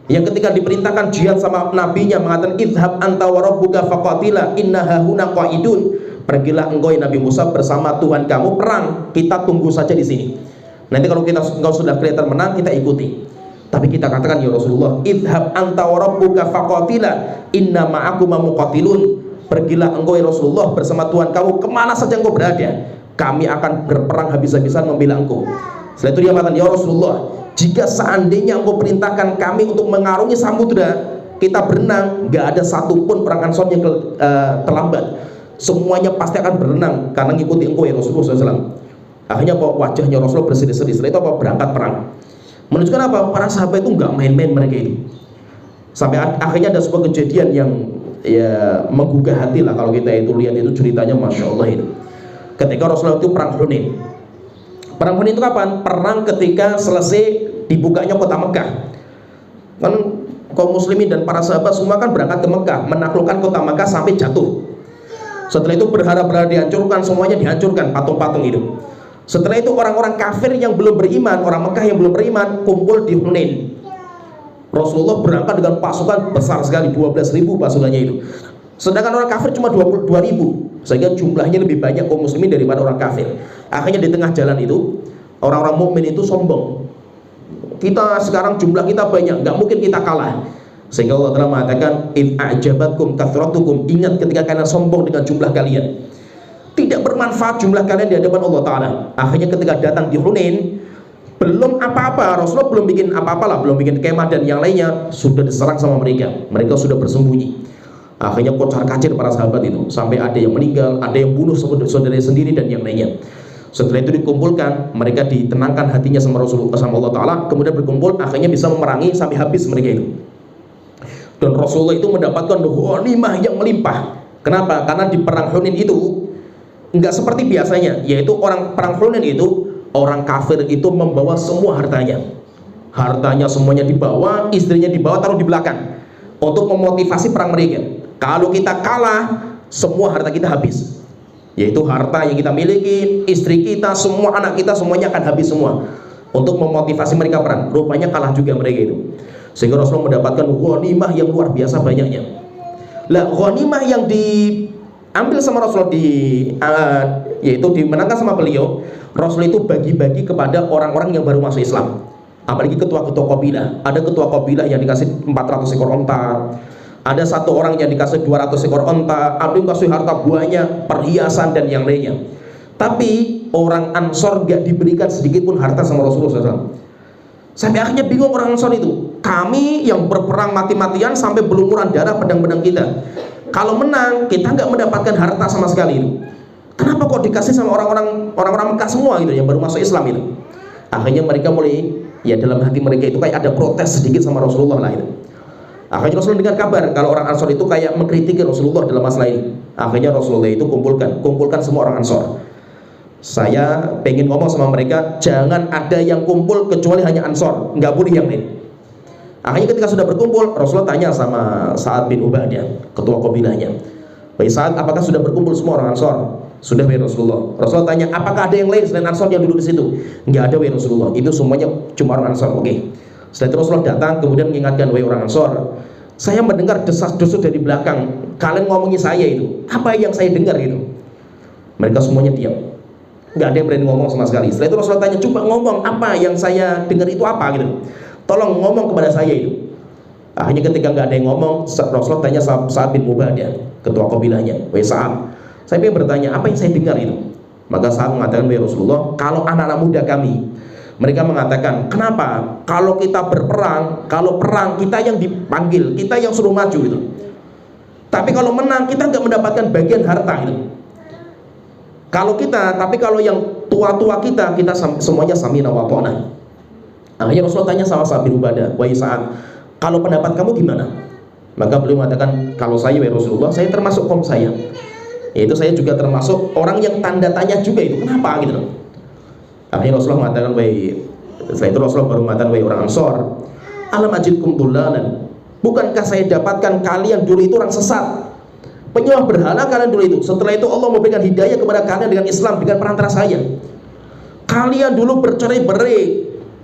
yang ketika diperintahkan jihad sama nabinya mengatakan, idhab anta wa rabbuka faqatila inna hahuna qaidun. Pergilah engkau ya Nabi Musa bersama Tuhan kamu perang, kita tunggu saja di sini. Nanti kalau engkau sudah kelihatan menang, kita ikuti. Tapi kita katakan, ya Rasulullah, idhab anta wa rabbuka faqatila inna ma'akuma muqatilun. Pergilah engkau ya Rasulullah bersama Tuhan kamu kemana saja engkau berada, kami akan berperang habis-habisan membela engkau. Setelah itu dia mengatakan, ya Rasulullah, jika seandainya engkau perintahkan kami untuk mengarungi samudra, kita berenang, gak ada satupun perang Ansor yang terlambat, semuanya pasti akan berenang karena ngikuti engkau ya Rasulullah SAW. Akhirnya wajahnya Rasulullah berseri-seri. Setelah itu berangkat perang. Menunjukkan apa? Para sahabat itu nggak main-main mereka itu. Sampai akhirnya ada sebuah kejadian yang ya menggugah hati lah kalau kita itu lihat itu ceritanya, masya Allah itu. Ketika Rasulullah itu perang Hunain. Perang Hunain itu kapan? Perang ketika selesai dibukanya kota Mekah. Kan kaum muslimin dan para sahabat semua kan berangkat ke Mekah, menaklukkan kota Mekah sampai jatuh. Setelah itu berharap-harap dihancurkan, semuanya dihancurkan, patung-patung itu. Setelah itu orang-orang kafir yang belum beriman, orang Mekah yang belum beriman, kumpul di Hunain. Rasulullah berangkat dengan pasukan besar sekali, 12.000 pasukannya itu. Sedangkan orang kafir cuma 22.000, sehingga jumlahnya lebih banyak kaum muslimin daripada orang kafir. Akhirnya di tengah jalan itu, orang-orang mukmin itu sombong. Kita sekarang jumlah kita banyak, nggak mungkin kita kalah. Sehingga Allah telah mengatakan, in a'jabatkum kathratukum, ingat ketika kalian sombong dengan jumlah kalian, tidak bermanfaat jumlah kalian di hadapan Allah Ta'ala. Akhirnya ketika datang di Hunain, belum apa-apa, Rasulullah belum bikin apa-apa lah, belum bikin kemah dan yang lainnya, sudah diserang sama mereka. Mereka sudah bersembunyi. Akhirnya kocar kacir para sahabat itu, sampai ada yang meninggal, ada yang bunuh saudara sendiri dan yang lainnya. Setelah itu dikumpulkan, mereka ditenangkan hatinya sama Rasulullah, sama Allah Ta'ala, kemudian berkumpul, akhirnya bisa memerangi sampai habis mereka itu. Dan Rasulullah itu mendapatkan ghanimah yang melimpah. Kenapa? Karena di perang Hunain itu enggak seperti biasanya, yaitu orang perang Hunain itu orang kafir itu membawa semua hartanya semuanya dibawa, istrinya dibawa, taruh di belakang untuk memotivasi perang mereka. Kalau kita kalah, semua harta kita habis. yaitu harta yang kita miliki, istri kita, semua anak kita, semuanya akan habis semua untuk memotivasi mereka perang. Rupanya kalah juga mereka itu, sehingga Rasulullah mendapatkan ghanimah yang luar biasa banyaknya. Lah ghanimah yang diambil sama Rasulullah yaitu dimenangkan sama beliau, Rasul itu bagi-bagi kepada orang-orang yang baru masuk Islam. Apalagi ketua-ketua kabilah. Ada ketua kabilah yang dikasih 400 ekor onta, ada satu orang yang dikasih 200 ekor onta, ada yang dikasih harta banyak, perhiasan dan yang lainnya. Tapi orang Ansor gak diberikan sedikit pun harta sama Rasulullah SAW. Sampai akhirnya bingung orang Ansor itu. Kami yang berperang mati-matian sampai berlumuran darah pedang-pedang kita, kalau menang kita nggak mendapatkan harta sama sekali itu. Kenapa kok dikasih sama orang-orang Mekah semua gitu yang baru masuk Islam itu? Akhirnya mereka mulai, ya dalam hati mereka itu kayak ada protes sedikit sama Rasulullah lah itu. Akhirnya Rasulullah dengar kabar kalau orang Ansor itu kayak mengkritiki Rasulullah dalam masalah ini. Akhirnya Rasulullah itu kumpulkan semua orang Ansor. Saya pengen ngomong sama mereka, jangan ada yang kumpul kecuali hanya Ansor, nggak boleh yang lain. Akhirnya ketika sudah berkumpul, Rasulullah tanya sama Sa'ad bin Ubadah, ketua kabilahnya, "Baik Sa'ad, apakah sudah berkumpul semua orang Ansor?" "Sudah wahai Rasulullah." Rasulullah tanya, "Apakah ada yang lain selain Ansor yang duduk di situ?" "Nggak ada wahai Rasulullah, itu semuanya cuma orang Ansor." Oke. Setelah itu Rasulullah datang kemudian mengingatkan, "Wahai orang Ansor, saya mendengar desas-desus dari belakang, kalian ngomongin saya itu. Apa yang saya dengar itu?" Mereka semuanya diam, nggak ada yang berani ngomong sama sekali. Setelah itu Rasulullah tanya, "Coba ngomong, apa yang saya dengar itu apa gitu? Tolong ngomong kepada saya itu." Akhirnya ketika nggak ada yang ngomong, Rasulullah tanya Sa'ad bin Ubadah, ketua kabilahnya, "Wahai Sa'ad, saya ingin bertanya, apa yang saya dengar itu?" Maka Sa'ad mengatakan, "Wahai Rasulullah, kalau anak-anak muda kami, mereka mengatakan, kenapa kalau kita berperang, kalau perang kita yang dipanggil, kita yang suruh maju gitu. Tapi kalau menang kita nggak mendapatkan bagian harta gitu. Tapi kalau yang tua-tua kita semuanya samina wa ta'na." Akhirnya Rasulullah tanya sama Sa'ad bin Ubadah, "Wahai Sa'ad, kalau pendapat kamu gimana?" Maka beliau mengatakan, "Kalau saya wahai Rasulullah, saya termasuk kaum saya. Yaitu saya juga termasuk orang yang tanda tanya juga itu. Kenapa gitu?" Akhirnya Rasulullah mengatakan, setelah itu Rasulullah baru mengatakan, "Wahai orang Ansor, alam ajidkum dullalan, bukankah saya dapatkan kalian dulu itu orang sesat, penyembah berhala kalian dulu itu. Setelah itu Allah memberikan hidayah kepada kalian dengan Islam, dengan perantara saya. Kalian dulu bercerai-berai,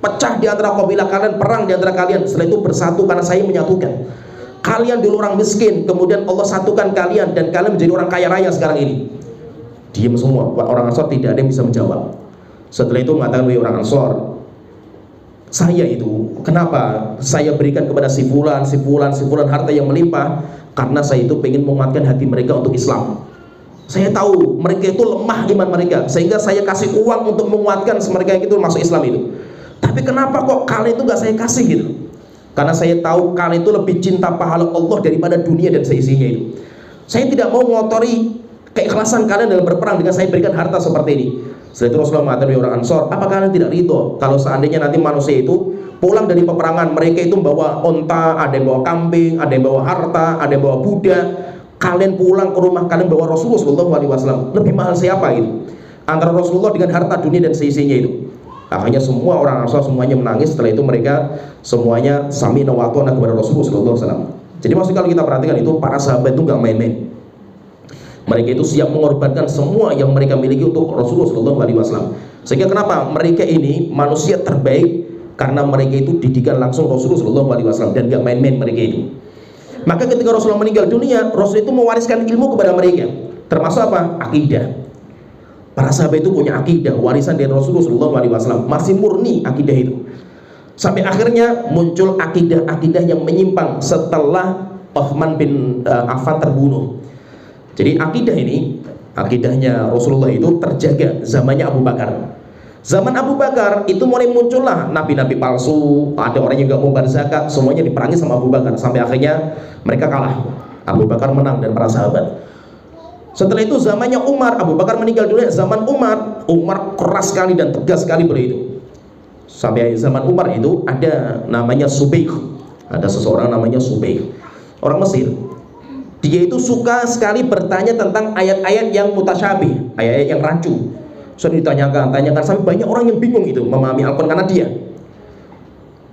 pecah di antara kabilah kalian, perang di antara kalian. Setelah itu bersatu karena saya menyatukan. Kalian dulu orang miskin, kemudian Allah satukan kalian dan kalian menjadi orang kaya raya sekarang ini." Diam semua, orang Ansor tidak ada yang bisa menjawab. Setelah itu mengatakan, "Wahai orang Ansor, saya itu kenapa saya berikan kepada si fulan harta yang melimpah? Karena saya itu pengen menguatkan hati mereka untuk Islam. Saya tahu mereka itu lemah iman mereka, sehingga saya kasih uang untuk menguatkan mereka yang itu masuk Islam itu. Tapi kenapa kok kalian itu gak saya kasih gitu? Karena saya tahu kalian itu lebih cinta pahala Allah daripada dunia dan seisinya itu. Saya tidak mau mengotori keikhlasan kalian dalam berperang dengan saya berikan harta seperti ini." Setelah itu Rasulullah mengatakan, "Wahai orang Ansor, apakah kalian tidak ridho kalau seandainya nanti manusia itu pulang dari peperangan, mereka itu membawa onta, ada yang bawa kambing, ada yang bawa harta, ada yang bawa budak, kalian pulang ke rumah kalian bawa Rasulullah SAW, lebih mahal siapa gitu antara Rasulullah dengan harta dunia dan seisinya itu?" Akhirnya semua orang Ansor semuanya menangis. Setelah itu mereka semuanya sami'na wa ata'na kepada Rasulullah SAW. Jadi maksudnya kalau kita perhatikan itu, para sahabat itu nggak main-main. Mereka itu siap mengorbankan semua yang mereka miliki untuk Rasulullah SAW. Sehingga kenapa mereka ini manusia terbaik? Karena mereka itu didikan langsung Rasulullah SAW dan gak main-main mereka itu. Maka ketika Rasulullah meninggal dunia, Rasul itu mewariskan ilmu kepada mereka. Termasuk apa? Akidah. Para sahabat itu punya akidah, warisan dari Rasulullah SAW. Masih murni akidah itu. Sampai akhirnya muncul akidah-akidah yang menyimpang setelah Uthman bin Affan terbunuh. Jadi akidahnya Rasulullah itu terjaga zamannya Abu Bakar. Zaman Abu Bakar itu mulai muncullah nabi-nabi palsu, ada orang yang gak mau bayar zakat, semuanya diperangi sama Abu Bakar. Sampai akhirnya mereka kalah, Abu Bakar menang dan para sahabat. Setelah itu zamannya Umar, Abu Bakar meninggal dunia. Zaman Umar keras sekali dan tegas sekali beliau itu. Sampai zaman Umar itu ada namanya Subaih, ada seseorang namanya Subaih, orang Mesir. Dia itu suka sekali bertanya tentang ayat-ayat yang mutasyabih, ayat-ayat yang rancu. Sudah ditanyakan sampai banyak orang yang bingung itu memahami Al-Quran karena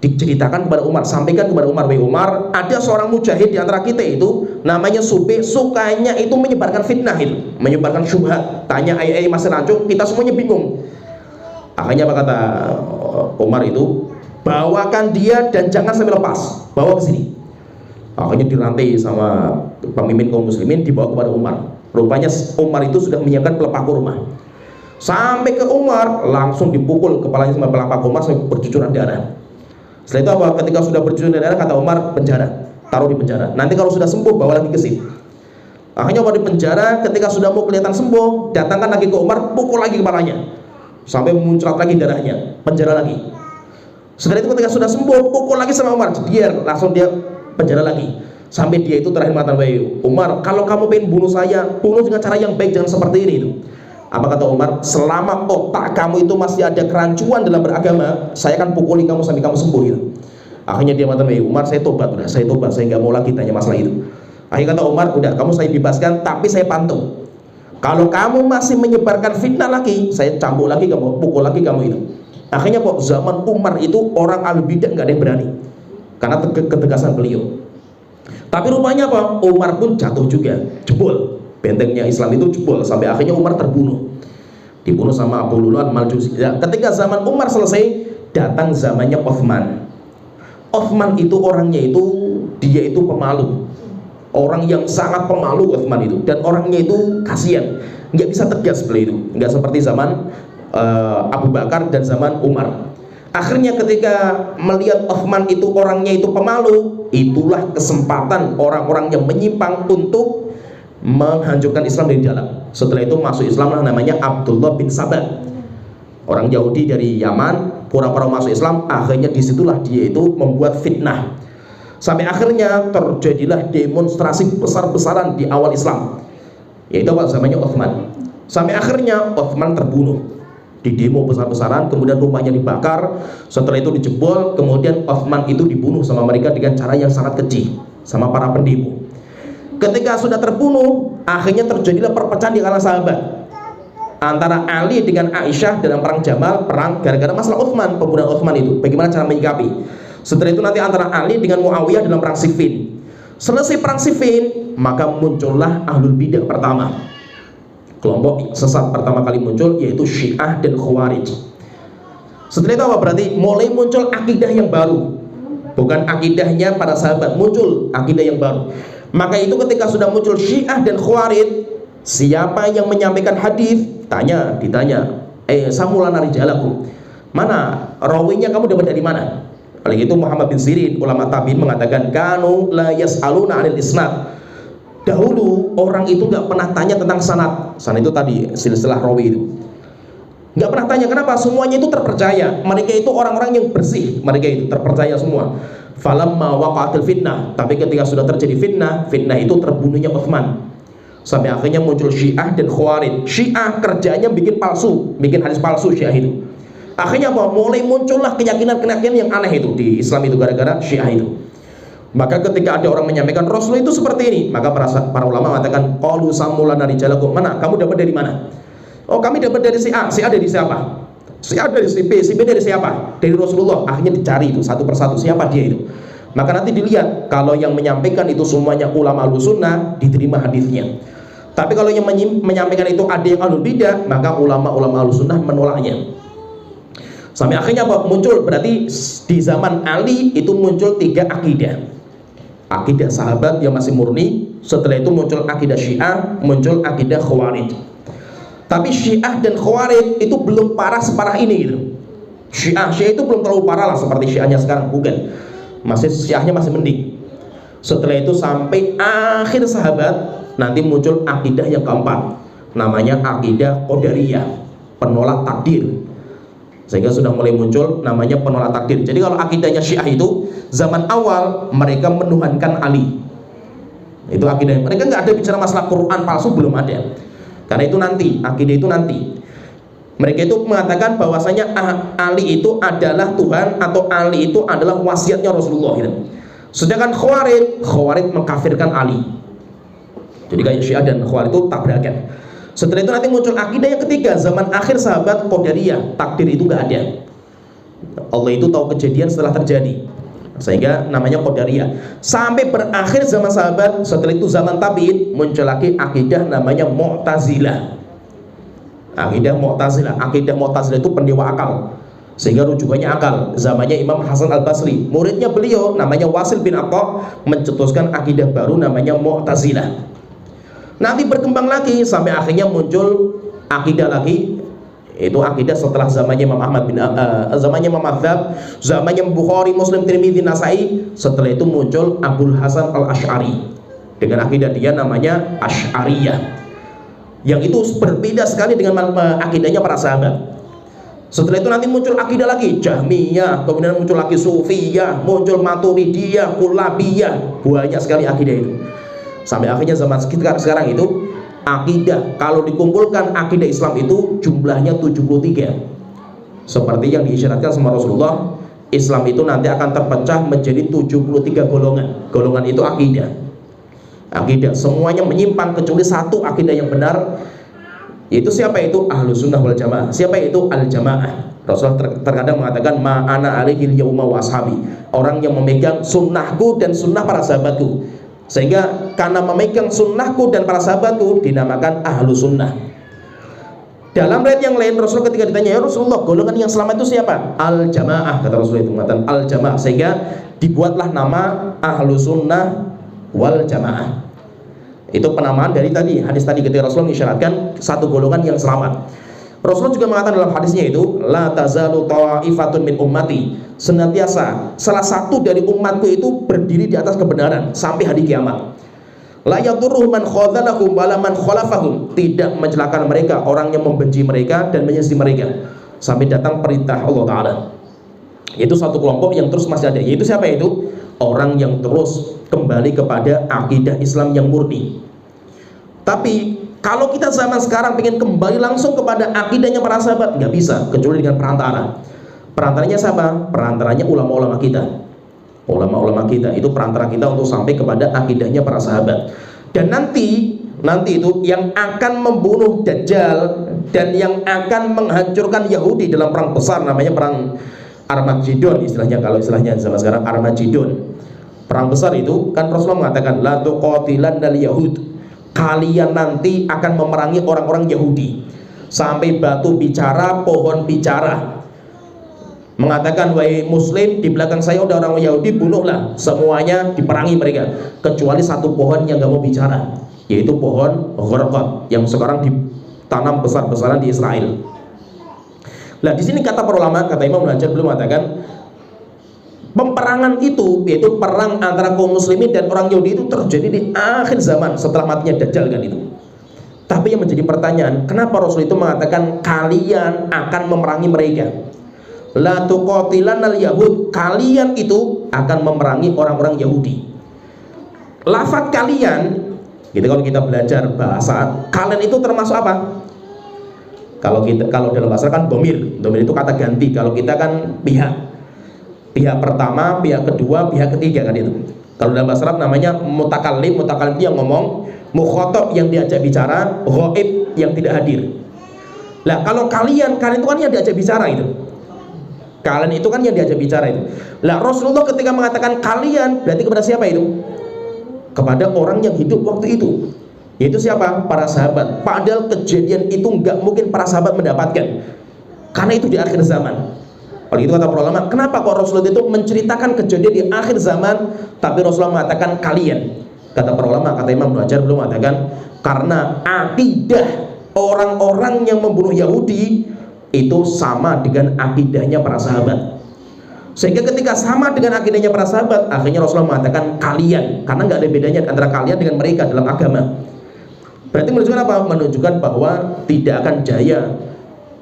diceritakan kepada Umar, sampaikan kepada Umar, wahai Umar, ada seorang mujahid di antara kita itu namanya Subih, sukanya itu menyebarkan fitnah, itu menyebarkan syubhat, tanya ai masih rancung, kita semuanya bingung. Akhirnya apa kata Umar itu, bawakan dia dan jangan sampai lepas, bawa ke sini. Akhirnya dirantai sama pemimpin kaum muslimin, dibawa kepada Umar. Rupanya Umar itu sudah menyiapkan pelepah kurma. Sampai ke Umar, langsung dipukul kepalanya sama pelepah kurma sampai bercucuran darah. Setelah itu apa? Ketika sudah bercucuran darah, kata Umar, penjara, taruh di penjara. Nanti kalau sudah sembuh, bawa lagi ke sini. Akhirnya Umar di penjara, ketika sudah mau kelihatan sembuh, datangkan lagi ke Umar, pukul lagi kepalanya sampai muncrat lagi darahnya, penjara lagi. Setelah itu ketika sudah sembuh, pukul lagi sama Umar, dia langsung dia penjara lagi. Sampai dia itu terakhir mengatakan, wahai Umar, kalau kamu pengen bunuh saya, bunuh dengan cara yang baik, jangan seperti ini itu. Apa kata Umar? Selama otak kamu itu masih ada kerancuan dalam beragama, saya akan pukuli kamu sampai kamu sembuh itu. Akhirnya dia mengatakan, Umar, saya tobat, saya nggak mau lagi tanya masalah itu. Akhirnya kata Umar, udah kamu saya bebaskan, tapi saya pantau. Kalau kamu masih menyebarkan fitnah lagi, saya cambuk lagi kamu, pukul lagi kamu itu. Akhirnya kok zaman Umar itu orang al-bidah nggak ada yang berani, karena ketegasan beliau. Tapi rupanya apa? Umar pun jatuh juga, jebol. Bentengnya Islam itu jebol, sampai akhirnya Umar terbunuh, dibunuh sama Abu Lu'lu'at al-Majusi. Ya, ketika zaman Umar selesai, datang zamannya Utsman. Utsman itu orangnya itu, dia itu pemalu, orang yang sangat pemalu Utsman itu, dan orangnya itu kasihan, nggak bisa tegas beliau itu, nggak seperti zaman Abu Bakar dan zaman Umar. Akhirnya ketika melihat Utsman itu orangnya itu pemalu, itulah kesempatan orang-orang yang menyimpang untuk menghancurkan Islam dari dalam. Setelah itu masuk Islam lah namanya Abdullah bin Sabah, orang Yahudi dari Yaman, pura-pura masuk Islam. Akhirnya disitulah dia itu membuat fitnah, sampai akhirnya terjadilah demonstrasi besar-besaran di awal Islam, yaitu apa zamannya Utsman. Sampai akhirnya Utsman terbunuh di demo besar-besaran, kemudian rumahnya dibakar. Setelah itu dijebol, kemudian Utsman itu dibunuh sama mereka dengan cara yang sangat keji sama para pendemo. Ketika sudah terbunuh, akhirnya terjadilah perpecahan di kalangan sahabat antara Ali dengan Aisyah dalam perang Jamal, perang gara-gara masalah Utsman, pembunuhan Utsman itu. Bagaimana cara menyikapi? Setelah itu nanti antara Ali dengan Muawiyah dalam perang Siffin. Selesai perang Siffin, maka muncullah Ahlul Bidah pertama. Kelompok sesat pertama kali muncul yaitu Syiah dan Khawarij. Setelah itu apa? Berarti mulai muncul akidah yang baru, bukan akidahnya para sahabat, muncul akidah yang baru. Maka itu ketika sudah muncul Syiah dan Khawarij, siapa yang menyampaikan hadis, ditanya, samulana rijalakum, mana rawinya, kamu dapat dari mana? Oleh itu Muhammad bin Sirin, ulama tabi'in, mengatakan kanu la yas'aluna 'anil isnad. Dahulu orang itu nggak pernah tanya tentang sanad. Sanad itu tadi silsilah rawi itu. Nggak pernah tanya, kenapa? Semuanya itu terpercaya. Mereka itu orang-orang yang bersih, mereka itu terpercaya semua. Falamma waqa'atil fitnah, tapi ketika sudah terjadi fitnah itu terbunuhnya Utsman. Sampai akhirnya muncul Syiah dan Khawarij. Syiah kerjanya bikin hadis palsu Syiah itu. Akhirnya apa? Mulai muncullah keyakinan-keyakinan yang aneh itu di Islam itu gara-gara Syiah itu. Maka ketika ada orang menyampaikan Rasul itu seperti ini, maka para ulama mengatakan qalu samulana rijalakum, mana kamu dapat dari mana? Oh, kami dapat dari si A. Si A dari siapa? Si A dari si B dari siapa? Dari Rasulullah. Akhirnya dicari itu satu persatu, siapa dia itu. Maka nanti dilihat, kalau yang menyampaikan itu semuanya ulama Ahlussunnah, diterima hadisnya. Tapi kalau yang menyampaikan itu ada yang Ahlul Bidah, maka ulama-ulama Ahlussunnah menolaknya. Sampai akhirnya apa? Muncul, berarti di zaman Ali itu muncul 3 akidah. Akidah sahabat yang masih murni, setelah itu muncul akidah Syiah, muncul akidah Khawarij. Tapi Syiah dan Khawarij itu belum parah separah ini gitu. Syiah itu belum terlalu parah lah seperti Syiahnya sekarang, bukan. Syiahnya masih mending. Setelah itu sampai akhir sahabat, nanti muncul akidah yang keempat, namanya akidah Qadariyah, penolak takdir. Sehingga sudah mulai muncul namanya penolak takdir. Jadi kalau akidahnya Syiah itu zaman awal mereka menuhankan Ali. Itu akidah. Mereka nggak ada bicara masalah Quran palsu, belum ada. Karena itu nanti, akidah itu nanti. Mereka itu mengatakan bahwasanya Ali itu adalah Tuhan, atau Ali itu adalah wasiatnya Rasulullah gitu. Sedangkan Khawarij mengkafirkan Ali. Jadi kayak Syiah dan Khawarij itu tabrakan. Setelah itu nanti muncul akidah yang ketiga, zaman akhir sahabat, Qadariyah, takdir itu nggak ada. Allah itu tahu kejadian setelah terjadi, sehingga namanya Qadariyah. Sampai berakhir zaman sahabat, setelah itu zaman tabi'in, muncul lagi akidah namanya Mu'tazilah. Akidah Mu'tazilah itu pendewa akal, sehingga rujukannya akal. Zamannya Imam Hasan Al-Basri, muridnya beliau namanya Wasil bin Atha mencetuskan akidah baru namanya Mu'tazilah. Nanti berkembang lagi sampai akhirnya muncul akidah lagi, itu akidah setelah zamannya Imam Ahmad bin zamannya Imam Adzhab, zamannya Bukhari, Muslim, Tirmidzi, Nasai. Setelah itu muncul Abul Hasan Al-Asy'ari dengan akidah dia namanya Asy'ariyah, yang itu berbeda sekali dengan akidahnya para sahabat. Setelah itu nanti muncul akidah lagi Jahmiyah, kemudian muncul lagi Sufiyah, muncul Maturidiyah, Kullabiyah, banyak sekali akidah itu. Sampai akhirnya zaman sekarang itu akidah, kalau dikumpulkan akidah Islam itu jumlahnya 73. Seperti yang diisyaratkan sama Rasulullah, Islam itu nanti akan terpecah menjadi 73 golongan. Golongan itu akidah. Akidah semuanya menyimpang kecuali satu akidah yang benar. Itu siapa itu? Ahlus sunnah wal jamaah. Siapa itu? Al jamaah. Rasulullah terkadang mengatakan ma'ana alaihil yauma washabi, orang yang memegang sunnahku dan sunnah para sahabatku. Sehingga karena memegang sunnahku dan para sahabatku dinamakan ahlu sunnah. Dalam riwayat yang lain Rasul ketika ditanya, ya Rasulullah, golongan yang selamat itu siapa? Al jamaah, kata Rasulullah itu mengatakan al jamaah, sehingga dibuatlah nama ahlu sunnah wal jamaah. Itu penamaan dari tadi hadis tadi ketika Rasulullah mengisyaratkan satu golongan yang selamat. Rasulullah juga mengatakan dalam hadisnya itu, la tazalu ta'ifatun min ummati, senantiasa salah satu dari umatku itu berdiri di atas kebenaran sampai hari kiamat. La yadurruhum man khadzalahum wala man khalafahum, tidak mencelakakan mereka orang yang membenci mereka dan menyelisih mereka sampai datang perintah Allah Ta'ala. Itu satu kelompok yang terus masih ada. Yaitu siapa itu? Orang yang terus kembali kepada akidah Islam yang murni. Tapi kalau kita zaman sekarang pengen kembali langsung kepada akidahnya para sahabat, nggak bisa, kecuali dengan perantara. Perantaranya siapa? Perantaranya ulama-ulama kita. Ulama-ulama kita itu perantara kita untuk sampai kepada akidahnya para sahabat. Dan nanti itu yang akan membunuh Dajjal dan yang akan menghancurkan Yahudi dalam perang besar, namanya perang Armageddon istilahnya, kalau istilahnya zaman sekarang Armageddon. Perang besar itu kan Rasulullah mengatakan la tuqatilannal yahud, kalian nanti akan memerangi orang-orang Yahudi. Sampai batu bicara, pohon bicara, mengatakan wahai muslim, di belakang saya ada orang Yahudi, bunuhlah. Semuanya diperangi mereka, kecuali satu pohon yang gak mau bicara, yaitu pohon Gharqad yang sekarang ditanam besar-besaran di Israel. Nah di sini kata para ulama, kata Imam Al-Hajar belum mengatakan peperangan itu, yaitu perang antara kaum muslimin dan orang Yahudi, itu terjadi di akhir zaman setelah matinya Dajjal kan itu. Tapi yang menjadi pertanyaan, kenapa Rasul itu mengatakan kalian akan memerangi mereka? La tuqatilannal yahud, kalian itu akan memerangi orang-orang Yahudi. Lafaz kalian, gitu, kalau kita belajar bahasa, kalian itu termasuk apa? Kalau dalam bahasa kan domir itu kata ganti. Kalau kita kan pihak pertama, pihak kedua, pihak ketiga kan itu. Kalau dalam bahasa Arab namanya mutakallim itu yang ngomong, mukhatab yang diajak bicara, ghaib yang tidak hadir. Lah kalau kalian itu kan yang diajak bicara itu. Kalian itu kan yang diajak bicara itu. Lah Rasulullah ketika mengatakan kalian, berarti kepada siapa itu? Kepada orang yang hidup waktu itu. Yaitu siapa? Para sahabat. Padahal kejadian itu nggak mungkin para sahabat mendapatkan, karena itu di akhir zaman. Oleh itu kata para ulama, kenapa kok Rasulullah itu menceritakan kejadian di akhir zaman, tapi Rasulullah mengatakan kalian? Kata para ulama, kata Imam Al-Hajar belum mengatakan, karena akidah orang-orang yang membunuh Yahudi itu sama dengan akidahnya para sahabat. Sehingga ketika sama dengan akidahnya para sahabat, akhirnya Rasulullah mengatakan kalian, karena nggak ada bedanya antara kalian dengan mereka dalam agama. Berarti menunjukkan apa? Menunjukkan bahwa tidak akan jaya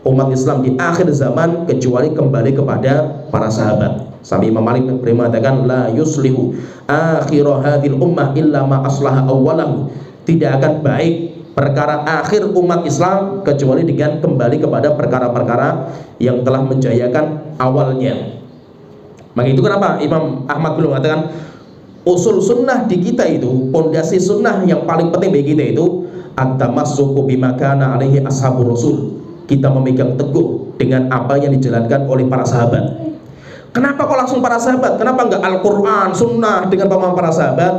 umat Islam di akhir zaman kecuali kembali kepada para sahabat. Sampai Imam Malik mengatakan la yuslihu akhir hadhil ummah illa ma aslaha awwalahu, tidak akan baik perkara akhir umat Islam kecuali dengan kembali kepada perkara-perkara yang telah menjayakan awalnya. Maka itu kenapa Imam Ahmad belum mengatakan usul sunnah di kita itu, pondasi sunnah yang paling penting bagi kita itu at-tamassuku bima kana alaihi ashabur rasul, kita memegang teguh dengan apa yang dijalankan oleh para sahabat. Kenapa kok langsung para sahabat? Kenapa enggak Al-Quran, Sunnah dengan pemahaman para sahabat?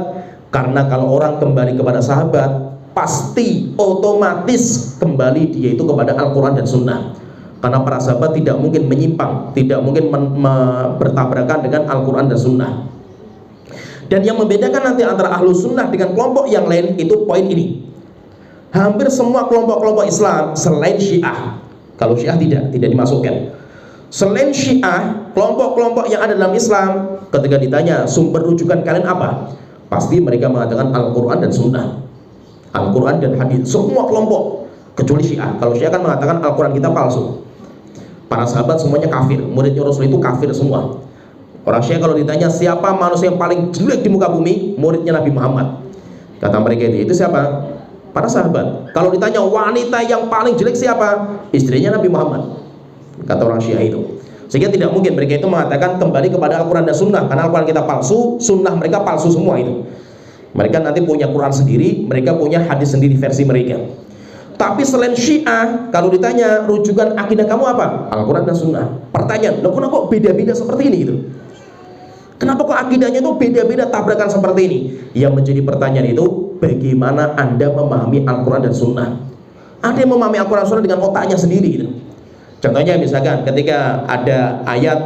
Karena kalau orang kembali kepada sahabat, pasti otomatis kembali dia itu kepada Al-Quran dan Sunnah. Karena para sahabat tidak mungkin menyimpang, tidak mungkin bertabrakan dengan Al-Quran dan Sunnah. Dan yang membedakan nanti antara Ahlus Sunnah dengan kelompok yang lain itu poin ini. Hampir semua kelompok-kelompok Islam selain Syiah, kalau Syiah tidak dimasukkan. Selain Syiah, kelompok-kelompok yang ada dalam Islam, ketika ditanya sumber rujukan kalian apa, pasti mereka mengatakan Al-Quran dan Sunnah, Al-Quran dan hadis. Semua kelompok kecuali Syiah. Kalau Syiah kan mengatakan Al-Quran kita palsu, para sahabat semuanya kafir, muridnya Rasul itu kafir semua. Orang Syiah kalau ditanya siapa manusia yang paling jelek di muka bumi, muridnya Nabi Muhammad. Kata mereka itu siapa? Para sahabat. Kalau ditanya wanita yang paling jelek siapa? Istrinya Nabi Muhammad, kata orang Syiah itu. Sehingga tidak mungkin mereka itu mengatakan kembali kepada Al-Quran dan Sunnah, karena Al-Quran kita palsu, Sunnah mereka palsu semua itu. Mereka nanti punya Quran sendiri, mereka punya hadis sendiri versi mereka. Tapi selain Syiah, kalau ditanya rujukan akidah kamu apa? Al-Quran dan Sunnah. Pertanyaan, loh kenapa kok beda-beda seperti ini gitu? Kenapa kok akidahnya itu beda-beda, tabrakan seperti ini? Yang menjadi pertanyaan itu, bagaimana Anda memahami Al-Quran dan Sunnah? Ada yang memahami Al-Quran dan Sunnah dengan otaknya sendiri gitu. Contohnya misalkan ketika ada ayat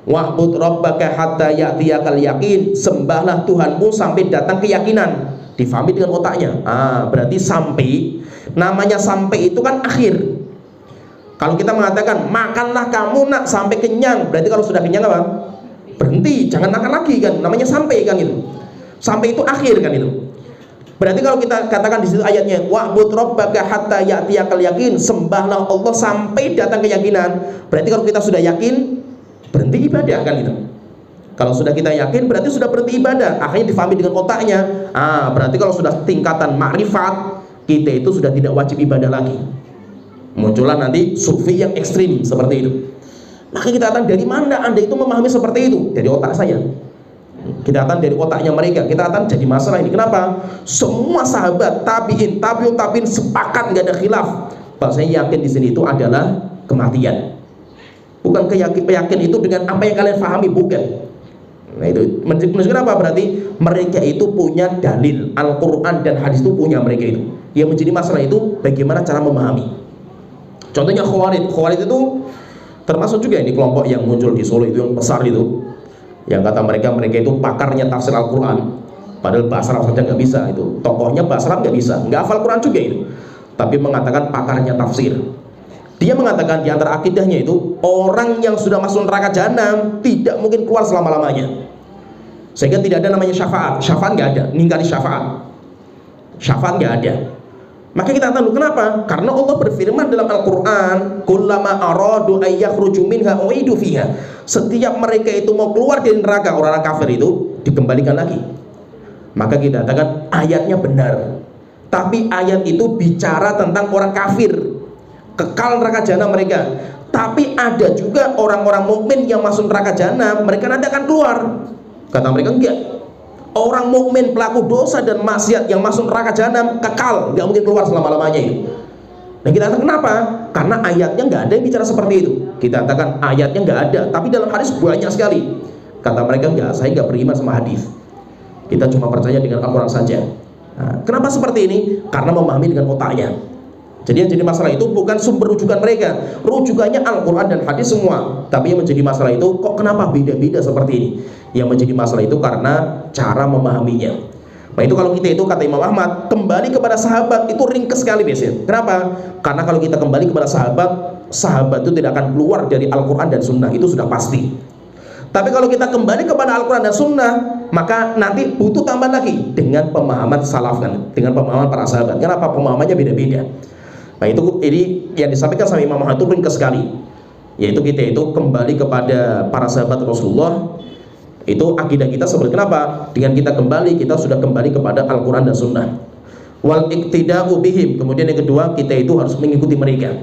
wa'bud rabbaka hatta ya'tiyakal yaqin, sembahlah Tuhanmu sampai datang keyakinan. Difahami dengan otaknya. Berarti sampai, namanya sampai itu kan akhir. Kalau kita mengatakan makanlah kamu nak sampai kenyang, berarti kalau sudah kenyang apa? Berhenti, jangan makan lagi kan, namanya sampai kan itu. Sampai itu akhir kan itu. Berarti kalau kita katakan di situ ayatnya wa'bud rabbaka hatta ya'tiyakal yaqin, sembahlah Allah sampai datang keyakinan. Berarti kalau kita sudah yakin, berhenti ibadah kan itu. Kalau sudah kita yakin berarti sudah berhenti ibadah. Akhirnya difahami dengan otaknya. Berarti kalau sudah tingkatan ma'rifat, kita itu sudah tidak wajib ibadah lagi. Muncullah nanti sufi yang ekstrim seperti itu. Maka kita katakan dari mana Anda itu memahami seperti itu? Dari otak saya. Kita akan dari otaknya mereka, kita akan jadi masalah ini. Kenapa? Semua sahabat, tabi'in, tabi'ut tabi'in sepakat, nggak ada khilaf. Bahasanya yakin di sini itu adalah kematian. Bukan keyakin itu dengan apa yang kalian pahami, bukan. Nah itu menunjukkan apa? Berarti mereka itu punya dalil, Al-Quran dan hadis itu punya mereka itu. Yang menjadi masalah itu bagaimana cara memahami. Contohnya Khawarij. Khawarij itu termasuk juga ini kelompok yang muncul di Solo itu yang besar itu, yang kata mereka itu pakarnya tafsir Al-Quran, padahal bahasa Arab saja nggak bisa itu, tokohnya bahasa Arab nggak bisa, nggak hafal Quran juga itu, tapi mengatakan pakarnya tafsir. Dia mengatakan di antara akidahnya itu orang yang sudah masuk neraka jahanam tidak mungkin keluar selama-lamanya, sehingga tidak ada namanya syafaat. Syafaat nggak ada, ninggali syafaat nggak ada. Maka kita tahu kenapa? Karena Allah berfirman dalam Al-Quran, kullama aradu ayyakhruju minha u'idu fiha. Setiap mereka itu mau keluar dari neraka, orang-orang kafir itu dikembalikan lagi. Maka kita katakan ayatnya benar. Tapi ayat itu bicara tentang orang kafir, kekal neraka jahanam mereka. Tapi ada juga orang-orang mukmin yang masuk neraka jahanam, mereka nanti akan keluar. Kata mereka enggak. Orang mukmin pelaku dosa dan maksiat yang masuk neraka jahanam kekal, nggak mungkin keluar selama-lamanya itu. Dan kita katakan kenapa? Karena ayatnya nggak ada yang bicara seperti itu. Kita katakan ayatnya nggak ada, tapi dalam hadis banyak sekali. Kata mereka enggak, saya nggak beriman sama hadis. Kita cuma percaya dengan Al-Quran saja. Kenapa seperti ini? Karena memahami dengan otaknya. Jadi yang jadi masalah itu bukan sumber rujukan mereka, rujukannya Al-Quran dan hadis semua. Tapi yang menjadi masalah itu kok kenapa beda-beda seperti ini? Yang menjadi masalah itu karena cara memahaminya. Nah itu kalau kita itu kata Imam Ahmad kembali kepada sahabat itu ringkes sekali biasanya. Kenapa? Karena kalau kita kembali kepada sahabat itu tidak akan keluar dari Al-Quran dan Sunnah, itu sudah pasti. Tapi kalau kita kembali kepada Al-Quran dan Sunnah, maka nanti butuh tambahan lagi dengan pemahaman salaf kan, dengan pemahaman para sahabat. Kenapa? Pemahamannya beda-beda. Nah itu ini yang disampaikan sama Imam Ahmad itu ringkas sekali, yaitu kita itu kembali kepada para sahabat Rasulullah. Itu akidah kita seperti kenapa? Dengan kita kembali, kita sudah kembali kepada Al-Quran dan Sunnah. Wal iqtida'u bihim. Kemudian yang kedua, kita itu harus mengikuti mereka,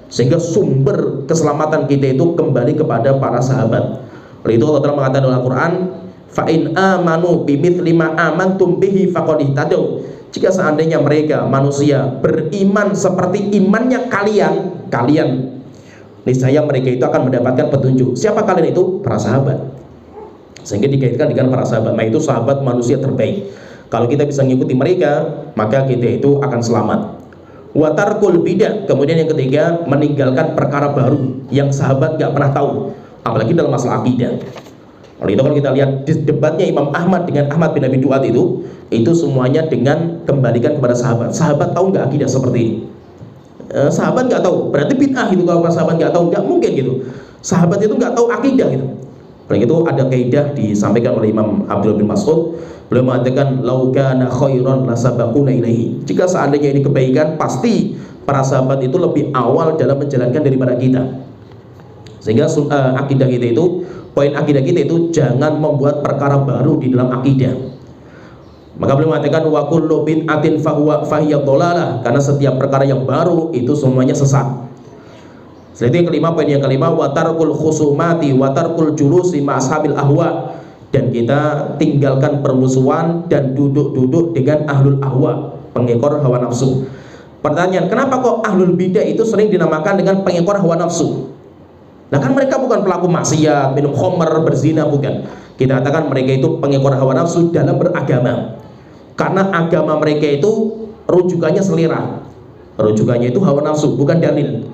sehingga sumber keselamatan kita itu kembali kepada para sahabat. Oleh itu Allah telah mengatakan dalam Al-Quran, fa in amanu bimithli ma amantum bihi faqad ihtadaw. Jika seandainya mereka manusia beriman seperti imannya kalian, niscaya mereka itu akan mendapatkan petunjuk. Siapa kalian itu? Para sahabat. sehingga dikaitkan dengan para sahabat. Nah, itu sahabat manusia terbaik. Kalau kita bisa mengikuti mereka, maka kita itu akan selamat. Wa tarkul bidah, kemudian yang ketiga, meninggalkan perkara baru yang sahabat nggak pernah tahu, apalagi dalam masalah akidah. Oleh itu kalau kita lihat debatnya Imam Ahmad dengan Ahmad bin Abi Duat itu semuanya dengan kembalikan kepada sahabat. Sahabat tahu nggak akidah seperti ini? Sahabat nggak tahu, berarti bid'ah itu kalau sahabat nggak tahu, nggak mungkin gitu. Sahabat itu nggak tahu akidah gitu. Oleh itu ada kaidah disampaikan oleh Imam Abdullah bin Mas'ud. Beliau mengatakan lau kana khairan lasabaquna ilaihi. Jika seandainya ini kebaikan, pasti para sahabat itu lebih awal dalam menjalankan daripada kita. Sehingga akidah kita itu, poin akidah kita itu jangan membuat perkara baru di dalam akidah. Maka beliau mengatakan wa kullu bid'atin fahiya dhalalah, karena setiap perkara yang baru itu semuanya sesat. Setelah itu yang kelima, poin yang kelima, wa tarkul khusumati wa tarkul julusi ma ashabil ahwa, dan kita tinggalkan permusuhan dan duduk-duduk dengan ahlul ahwa, pengekor hawa nafsu. Pertanyaan, kenapa kok ahlul bidah itu sering dinamakan dengan pengekor hawa nafsu? Nah kan mereka bukan pelaku maksiat, minum khamr, berzina, bukan. Kita katakan mereka itu pengekor hawa nafsu dalam beragama, karena agama mereka itu rujukannya selera, rujukannya itu hawa nafsu, bukan dalil.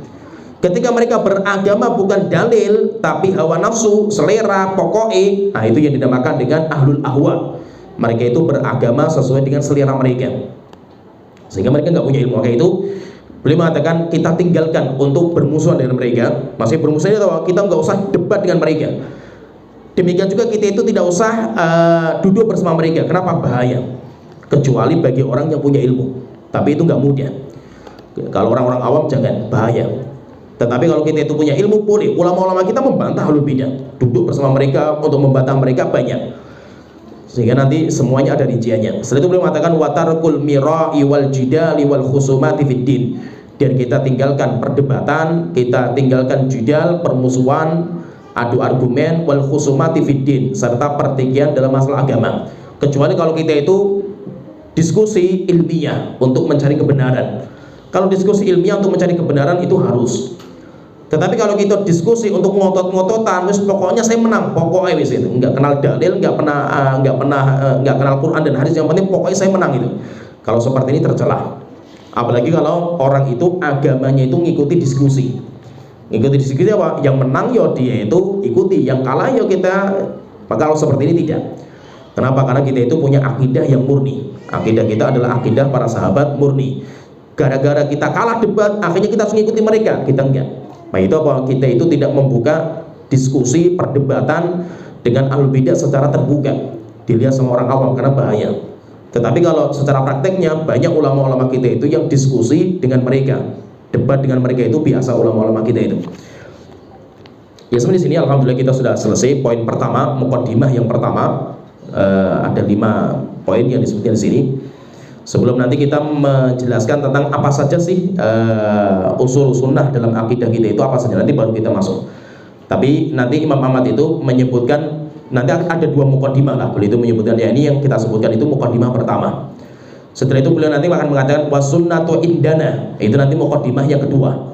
Ketika mereka beragama bukan dalil tapi hawa nafsu, selera, pokoknya, nah itu yang dinamakan dengan ahlul ahwa. Mereka itu beragama sesuai dengan selera mereka, sehingga mereka nggak punya ilmu. Kayak itu beliau mengatakan kita tinggalkan untuk bermusuhan dengan mereka. Masih bermusuhan itu kita nggak usah debat dengan mereka. Demikian juga kita itu tidak usah duduk bersama mereka. Kenapa? Bahaya. Kecuali bagi orang yang punya ilmu, tapi itu nggak mudah. Kalau orang-orang awam jangan, bahaya. Tetapi kalau kita itu punya ilmu, boleh. Ulama-ulama kita membantah ahlul bidah, duduk bersama mereka untuk membantah mereka banyak, sehingga nanti semuanya ada rinciannya. Setelah itu beliau mengatakan watarkul mira'i wal jidali wal khusumati fiddin, dan kita tinggalkan perdebatan, kita tinggalkan jidal, permusuhan, adu argumen, wal khusumati fiddin, serta pertikaian dalam masalah agama. Kecuali kalau kita itu diskusi ilmiah untuk mencari kebenaran. Kalau diskusi ilmiah untuk mencari kebenaran itu harus. Tetapi kalau kita diskusi untuk ngotot-ngototan, wis pokoknya saya menang, pokoknya wis itu, nggak kenal dalil, nggak kenal Quran dan hadis, yang penting pokoknya saya menang itu. Kalau seperti ini tercela. Apalagi kalau orang itu agamanya itu ngikuti diskusi. Ngikuti diskusi apa? Yang menang ya dia itu ikuti, yang kalah ya kita. Maka kalau seperti ini tidak. Kenapa? Karena kita itu punya akidah yang murni. Akidah kita adalah akidah para sahabat murni. Gara-gara kita kalah debat, akhirnya kita harus mengikuti mereka, kita enggak. Nah itu apa? Kita itu tidak membuka diskusi, perdebatan dengan ahlul bidah secara terbuka, dilihat sama orang awam, karena bahaya. Tetapi kalau secara prakteknya, banyak ulama-ulama kita itu yang diskusi dengan mereka, debat dengan mereka, itu biasa ulama-ulama kita itu. Ya sebenarnya di sini alhamdulillah kita sudah selesai poin pertama, muqaddimah yang pertama. Ada 5 poin yang disebutkan di sini. Sebelum nanti kita menjelaskan tentang apa saja sih usul sunnah dalam akidah kita itu apa saja, nanti baru kita masuk. Tapi nanti Imam Ahmad itu menyebutkan, nanti ada 2 muqaddimah lah, beliau itu menyebutkan, ya ini yang kita sebutkan itu muqaddimah pertama. Setelah itu beliau nanti akan mengatakan wasunnatu indana, itu nanti muqaddimah yang kedua.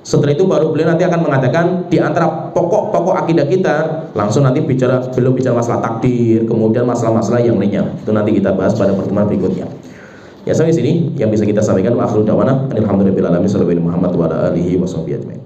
Setelah itu baru beliau nanti akan mengatakan di antara pokok-pokok akidah kita, langsung nanti beliau bicara masalah takdir, kemudian masalah-masalah yang lainnya. Itu nanti kita bahas pada pertemuan berikutnya. Ya sampai sini yang bisa kita sampaikan. Wa akhiru da'wana alhamdulillahirabbil alamin. Sallallahu alaihi Muhammad wa ala alihi washabihi ajmain.